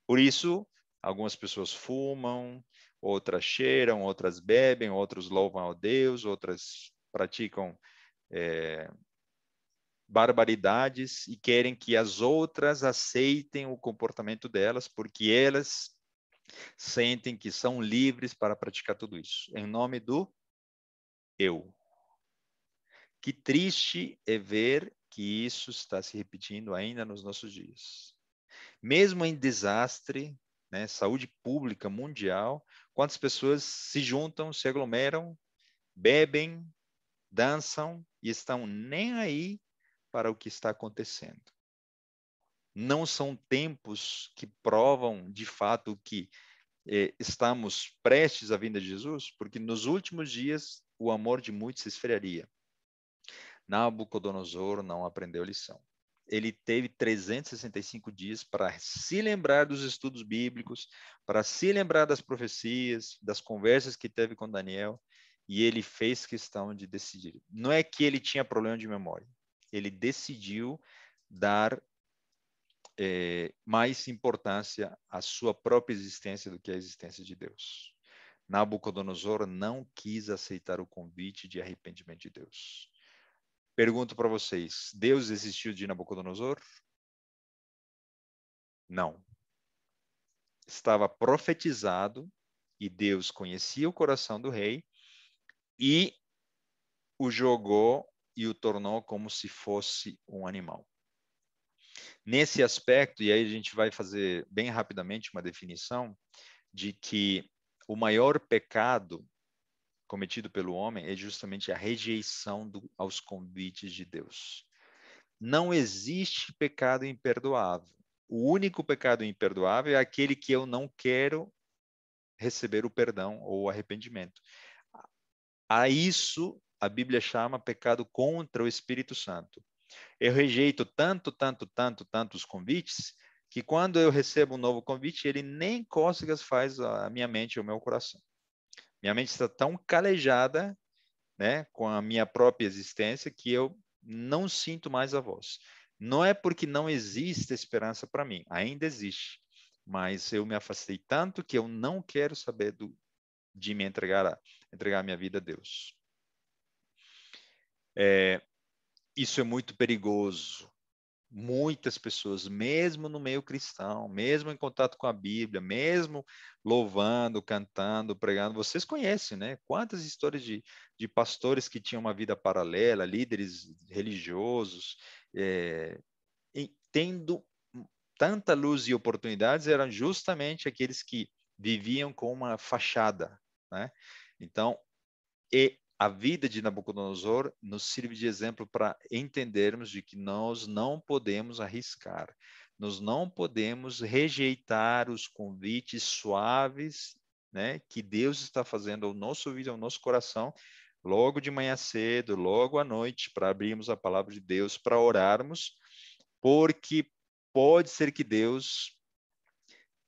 Por isso, algumas pessoas fumam, outras cheiram, outras bebem, outros louvam a Deus, outras praticam barbaridades e querem que as outras aceitem o comportamento delas, porque elas sentem que são livres para praticar tudo isso, em nome do eu. Que triste é ver que isso está se repetindo ainda nos nossos dias. Mesmo em desastre, né, saúde pública mundial, quantas pessoas se juntam, se aglomeram, bebem, dançam e estão nem aí para o que está acontecendo. Não são tempos que provam de fato que estamos prestes à vinda de Jesus, porque nos últimos dias o amor de muitos se esfriaria. Nabucodonosor não aprendeu a lição. Ele teve 365 dias para se lembrar dos estudos bíblicos, para se lembrar das profecias, das conversas que teve com Daniel, e ele fez questão de decidir. Não é que ele tinha problema de memória, ele decidiu dar mais importância à sua própria existência do que à existência de Deus. Nabucodonosor não quis aceitar o convite de arrependimento de Deus. Pergunto para vocês, Deus existiu de Nabucodonosor? Não. Estava profetizado e Deus conhecia o coração do rei e o jogou e o tornou como se fosse um animal. Nesse aspecto, e aí a gente vai fazer bem rapidamente uma definição de que o maior pecado cometido pelo homem é justamente a rejeição aos convites de Deus. Não existe pecado imperdoável. O único pecado imperdoável é aquele que eu não quero receber o perdão ou o arrependimento. A isso a Bíblia chama pecado contra o Espírito Santo. Eu rejeito tanto os convites, que quando eu recebo um novo convite, ele nem cócegas faz a minha mente ou o meu coração. Minha mente está tão calejada né, com a minha própria existência, que eu não sinto mais a voz. Não é porque não existe esperança para mim, ainda existe, mas eu me afastei tanto que eu não quero saber de me entregar a minha vida a Deus. Isso é muito perigoso. Muitas pessoas, mesmo no meio cristão, mesmo em contato com a Bíblia, mesmo louvando, cantando, pregando, vocês conhecem, né? Quantas histórias de pastores que tinham uma vida paralela, líderes religiosos, tendo tanta luz e oportunidades, eram justamente aqueles que viviam com uma fachada, né? Então, a vida de Nabucodonosor nos sirve de exemplo para entendermos de que nós não podemos arriscar, nós não podemos rejeitar os convites suaves, né, que Deus está fazendo ao nosso ouvido, ao nosso coração, logo de manhã cedo, logo à noite, para abrirmos a palavra de Deus, para orarmos, porque pode ser que Deus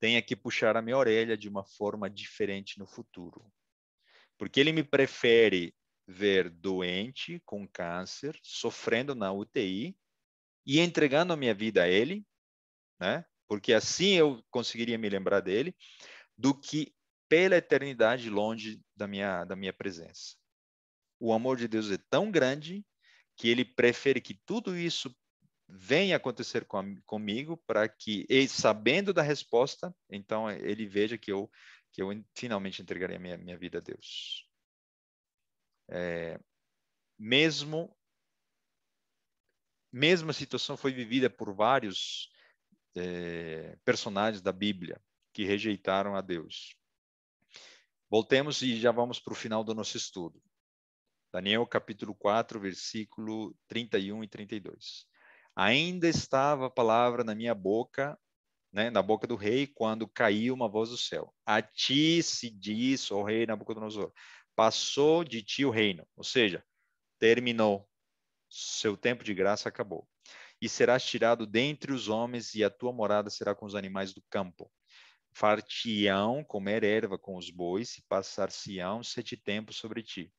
tenha que puxar a minha orelha de uma forma diferente no futuro. Porque ele me prefere ver doente, com câncer, sofrendo na UTI e entregando a minha vida a ele, né? Porque assim eu conseguiria me lembrar dele, do que pela eternidade longe da minha presença. O amor de Deus é tão grande que ele prefere que tudo isso venha acontecer comigo para que, sabendo da resposta, então ele veja que eu finalmente entregarei a minha vida a Deus. Mesma situação foi vivida por vários personagens da Bíblia que rejeitaram a Deus. Voltemos e já vamos para o final do nosso estudo. Daniel capítulo 4, versículo 31 e 32. Ainda estava a palavra na minha boca, né, na boca do rei, quando caiu uma voz do céu. A ti se diz, ó rei Nabucodonosor, passou de ti o reino. Ou seja, terminou. Seu tempo de graça acabou. E serás tirado dentre os homens, e a tua morada será com os animais do campo. Far-te-ão comer erva com os bois, e passar-se-ão 7 tempos sobre ti,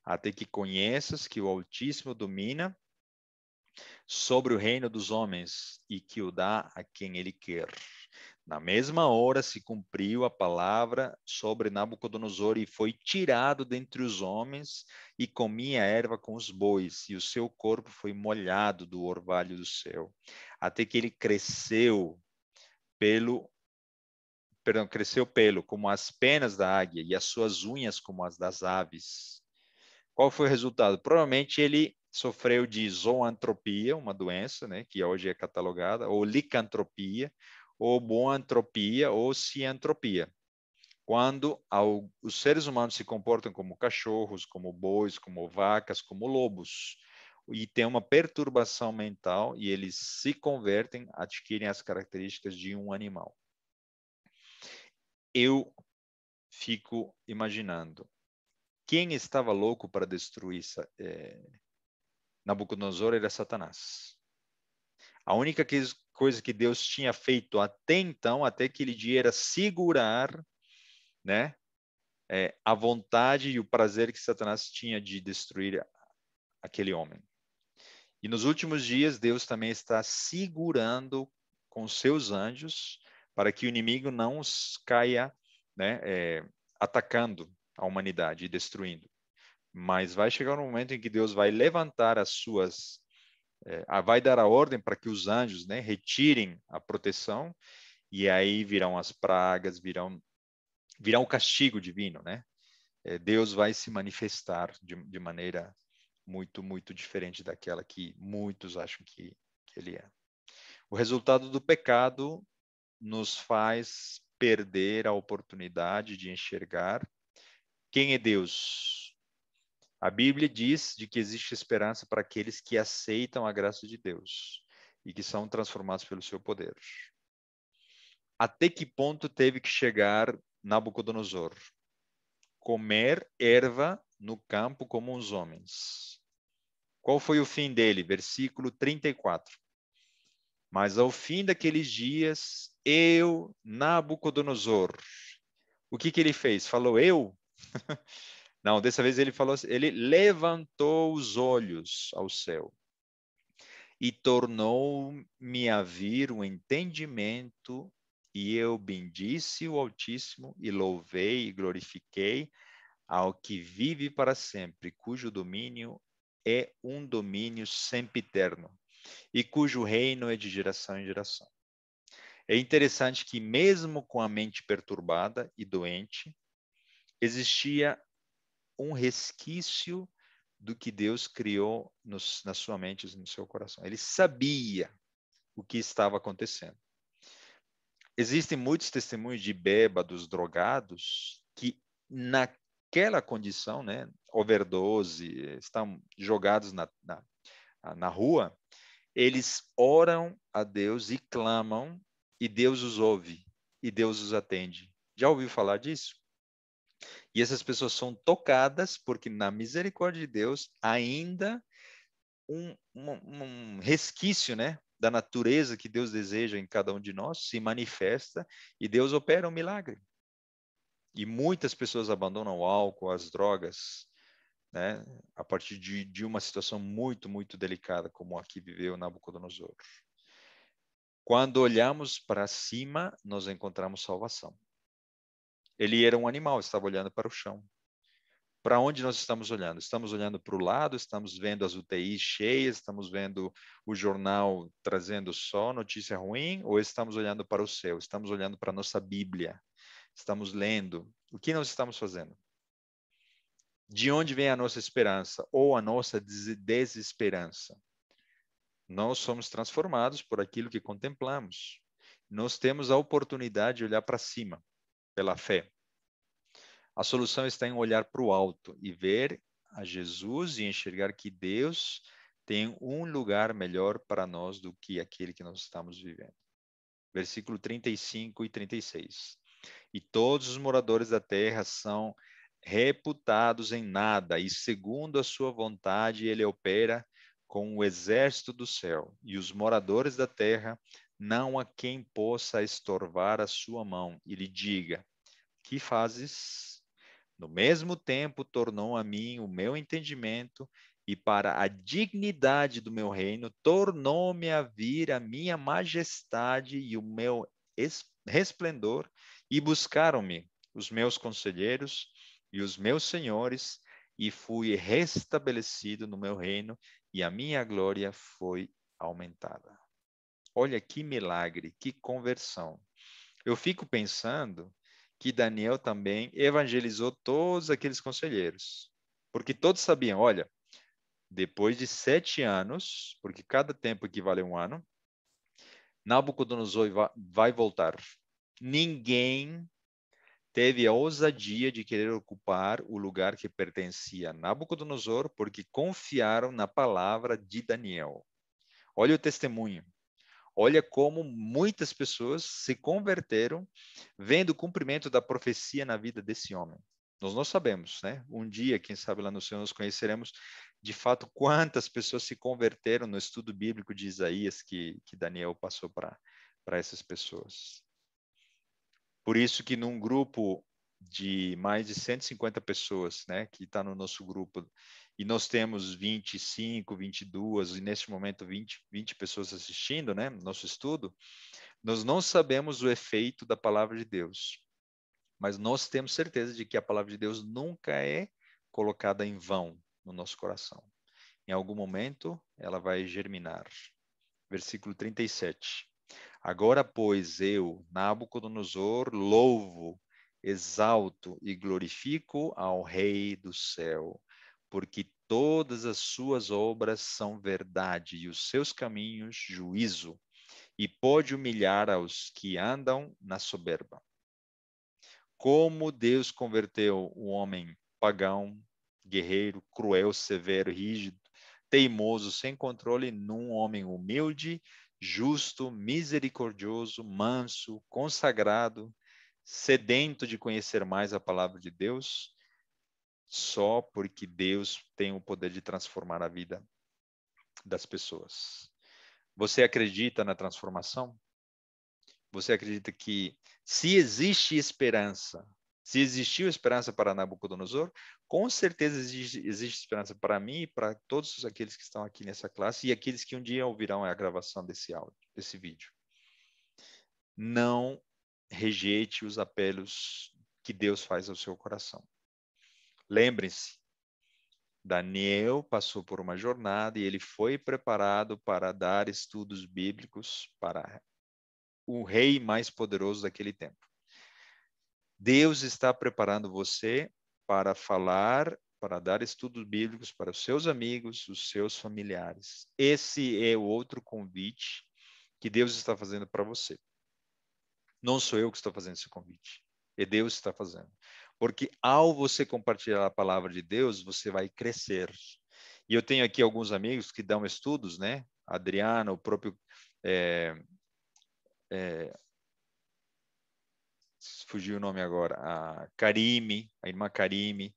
até que conheças que o Altíssimo domina sobre o reino dos homens, e que o dá a quem ele quer. Na mesma hora se cumpriu a palavra sobre Nabucodonosor, e foi tirado dentre os homens, e comia erva com os bois, e o seu corpo foi molhado do orvalho do céu, até que ele cresceu como as penas da águia, e as suas unhas como as das aves. Qual foi o resultado? Provavelmente ele sofreu de zoantropia, uma doença, né, que hoje é catalogada, ou licantropia, ou boantropia, ou ciantropia. Quando os seres humanos se comportam como cachorros, como bois, como vacas, como lobos, e tem uma perturbação mental, e eles se convertem, adquirem as características de um animal. Eu fico imaginando, quem estava louco para destruir Nabucodonosor era Satanás. A única coisa que Deus tinha feito até então, até aquele dia, era segurar, né, a vontade e o prazer que Satanás tinha de destruir aquele homem. E nos últimos dias, Deus também está segurando com seus anjos para que o inimigo não caia, né, atacando a humanidade e destruindo. Mas vai chegar um momento em que Deus vai levantar vai dar a ordem para que os anjos, né, retirem a proteção, e aí virão as pragas, virão o castigo divino, né? Deus vai se manifestar de maneira muito, muito diferente daquela que muitos acham que ele é. O resultado do pecado nos faz perder a oportunidade de enxergar quem é Deus. A Bíblia diz de que existe esperança para aqueles que aceitam a graça de Deus e que são transformados pelo seu poder. Até que ponto teve que chegar Nabucodonosor? Comer erva no campo como os homens. Qual foi o fim dele? Versículo 34. Mas ao fim daqueles dias, eu, Nabucodonosor, o que ele fez? Falou, eu? Não, dessa vez ele falou assim, ele levantou os olhos ao céu e tornou-me a vir o entendimento, e eu bendisse o Altíssimo e louvei e glorifiquei ao que vive para sempre, cujo domínio é um domínio sempiterno e cujo reino é de geração em geração. É interessante que mesmo com a mente perturbada e doente, existia um resquício do que Deus criou na sua mente e no seu coração. Ele sabia o que estava acontecendo. Existem muitos testemunhos de bêbados, drogados, que naquela condição, né, overdose, estão jogados na rua, eles oram a Deus e clamam, e Deus os ouve, e Deus os atende. Já ouviu falar disso? E essas pessoas são tocadas porque na misericórdia de Deus ainda um resquício, né, da natureza que Deus deseja em cada um de nós se manifesta e Deus opera um milagre. E muitas pessoas abandonam o álcool, as drogas, né, a partir de uma situação muito, muito delicada, como a que viveu Nabucodonosor. Quando olhamos para cima, nós encontramos salvação. Ele era um animal, estava olhando para o chão. Para onde nós estamos olhando? Estamos olhando para o lado, estamos vendo as UTIs cheias, estamos vendo o jornal trazendo só notícia ruim, ou estamos olhando para o céu? Estamos olhando para a nossa Bíblia, estamos lendo. O que nós estamos fazendo? De onde vem a nossa esperança ou a nossa desesperança? Nós somos transformados por aquilo que contemplamos. Nós temos a oportunidade de olhar para cima, pela fé. A solução está em olhar para o alto e ver a Jesus e enxergar que Deus tem um lugar melhor para nós do que aquele que nós estamos vivendo. Versículo 35 e 36. E todos os moradores da terra são reputados em nada, e segundo a sua vontade ele opera com o exército do céu, e os moradores da terra não há quem possa estorvar a sua mão e lhe diga: que fazes? No mesmo tempo, tornou a mim o meu entendimento, e para a dignidade do meu reino, tornou-me a vir a minha majestade e o meu resplendor, e buscaram-me os meus conselheiros e os meus senhores, e fui restabelecido no meu reino, e a minha glória foi aumentada. Olha que milagre, que conversão. Eu fico pensando que Daniel também evangelizou todos aqueles conselheiros, porque todos sabiam, olha, depois de 7 anos, porque cada tempo equivale a um ano, Nabucodonosor vai voltar. Ninguém teve a ousadia de querer ocupar o lugar que pertencia a Nabucodonosor, porque confiaram na palavra de Daniel. Olha o testemunho. Olha como muitas pessoas se converteram vendo o cumprimento da profecia na vida desse homem. Nós não sabemos, né? Um dia, quem sabe lá no Senhor, nós conheceremos de fato quantas pessoas se converteram no estudo bíblico de Isaías que Daniel passou para essas pessoas. Por isso que num grupo de mais de 150 pessoas, né, que está no nosso grupo, e nós temos 25, 22, e neste momento 20 pessoas assistindo, né, nosso estudo, nós não sabemos o efeito da palavra de Deus, mas nós temos certeza de que a palavra de Deus nunca é colocada em vão no nosso coração. Em algum momento, ela vai germinar. Versículo 37. Agora, pois, eu, Nabucodonosor, louvo, exalto e glorifico ao Rei do céu, porque todas as suas obras são verdade e os seus caminhos juízo, e pode humilhar aos que andam na soberba. Como Deus converteu o homem pagão, guerreiro, cruel, severo, rígido, teimoso, sem controle, num homem humilde, justo, misericordioso, manso, consagrado, sedento de conhecer mais a palavra de Deus, só porque Deus tem o poder de transformar a vida das pessoas. Você acredita na transformação? Você acredita que se existe esperança, Se existiu esperança para Nabucodonosor, com certeza existe esperança para mim e para todos aqueles que estão aqui nessa classe e aqueles que um dia ouvirão a gravação desse áudio, desse vídeo. Não rejeite os apelos que Deus faz ao seu coração. Lembrem-se, Daniel passou por uma jornada e ele foi preparado para dar estudos bíblicos para o rei mais poderoso daquele tempo. Deus está preparando você para falar, para dar estudos bíblicos para os seus amigos, os seus familiares. Esse é o outro convite que Deus está fazendo para você. Não sou eu que estou fazendo esse convite, é Deus que está fazendo. Porque ao você compartilhar a palavra de Deus, você vai crescer. E eu tenho aqui alguns amigos que dão estudos, né? A Adriana, o próprio... fugiu o nome agora, a Karime, a irmã Karime,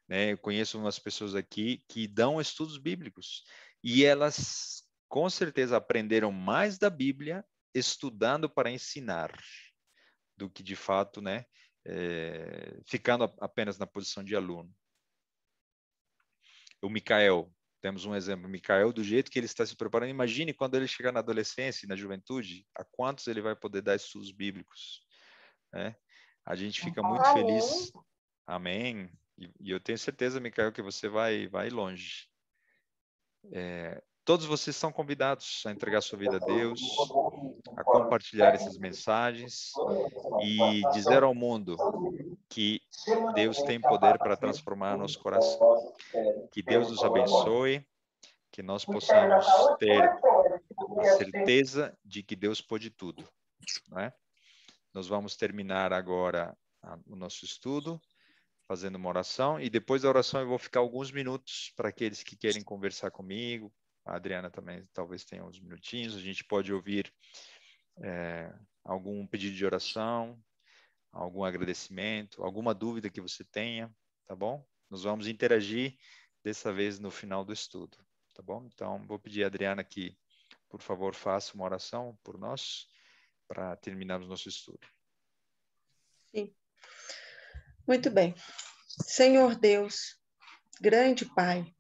né? Eu conheço umas pessoas aqui que dão estudos bíblicos e elas com certeza aprenderam mais da Bíblia estudando para ensinar do que de fato, né? Ficando apenas na posição de aluno. O Micael, temos um exemplo, o Micael, do jeito que ele está se preparando, imagine quando ele chegar na adolescência e na juventude, a quantos ele vai poder dar estudos bíblicos, né? A gente fica muito feliz. Amém. E eu tenho certeza, Micael, que você vai longe. Todos vocês são convidados a entregar sua vida a Deus, a compartilhar essas mensagens e dizer ao mundo que Deus tem poder para transformar nosso coração. Que Deus nos abençoe, que nós possamos ter a certeza de que Deus pode tudo, não é? Nós vamos terminar agora o nosso estudo, fazendo uma oração, e depois da oração eu vou ficar alguns minutos para aqueles que querem conversar comigo. A Adriana também talvez tenha uns minutinhos, a gente pode ouvir algum pedido de oração, algum agradecimento, alguma dúvida que você tenha, tá bom? Nós vamos interagir dessa vez no final do estudo, tá bom? Então, vou pedir a Adriana que, por favor, faça uma oração por nós, para terminarmos nosso estudo. Sim. Muito bem. Senhor Deus, grande Pai,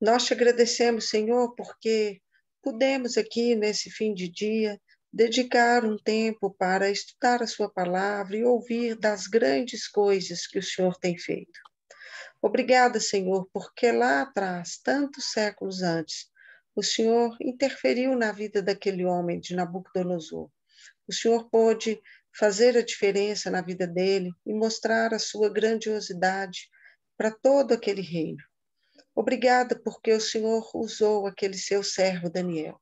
nós te agradecemos, Senhor, porque pudemos aqui, nesse fim de dia, dedicar um tempo para estudar a sua palavra e ouvir das grandes coisas que o Senhor tem feito. Obrigada, Senhor, porque lá atrás, tantos séculos antes, o Senhor interferiu na vida daquele homem de Nabucodonosor. O Senhor pôde fazer a diferença na vida dele e mostrar a sua grandiosidade para todo aquele reino. Obrigada porque o Senhor usou aquele seu servo Daniel.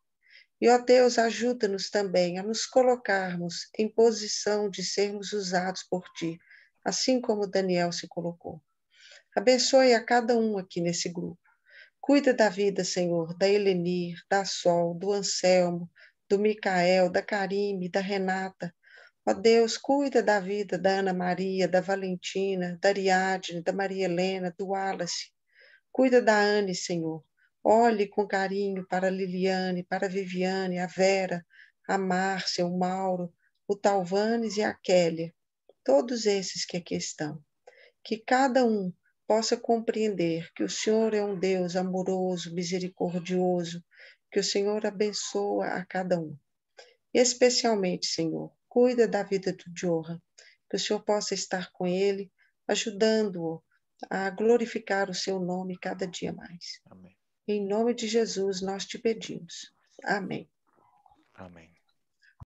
E, ó Deus, ajuda-nos também a nos colocarmos em posição de sermos usados por Ti, assim como Daniel se colocou. Abençoe a cada um aqui nesse grupo. Cuida da vida, Senhor, da Helenir, da Sol, do Anselmo, do Micael, da Karime, da Renata. Ó Deus, cuida da vida da Ana Maria, da Valentina, da Ariadne, da Maria Helena, do Wallace. Cuida da Anne, Senhor. Olhe com carinho para a Liliane, para a Viviane, a Vera, a Márcia, o Mauro, o Talvanes e a Kélia. Todos esses que aqui estão. Que cada um possa compreender que o Senhor é um Deus amoroso, misericordioso, que o Senhor abençoa a cada um. E especialmente, Senhor, cuida da vida do Johan, que o Senhor possa estar com ele, ajudando-o a glorificar o seu nome cada dia mais. Amém. Em nome de Jesus nós te pedimos. Amém. Amém.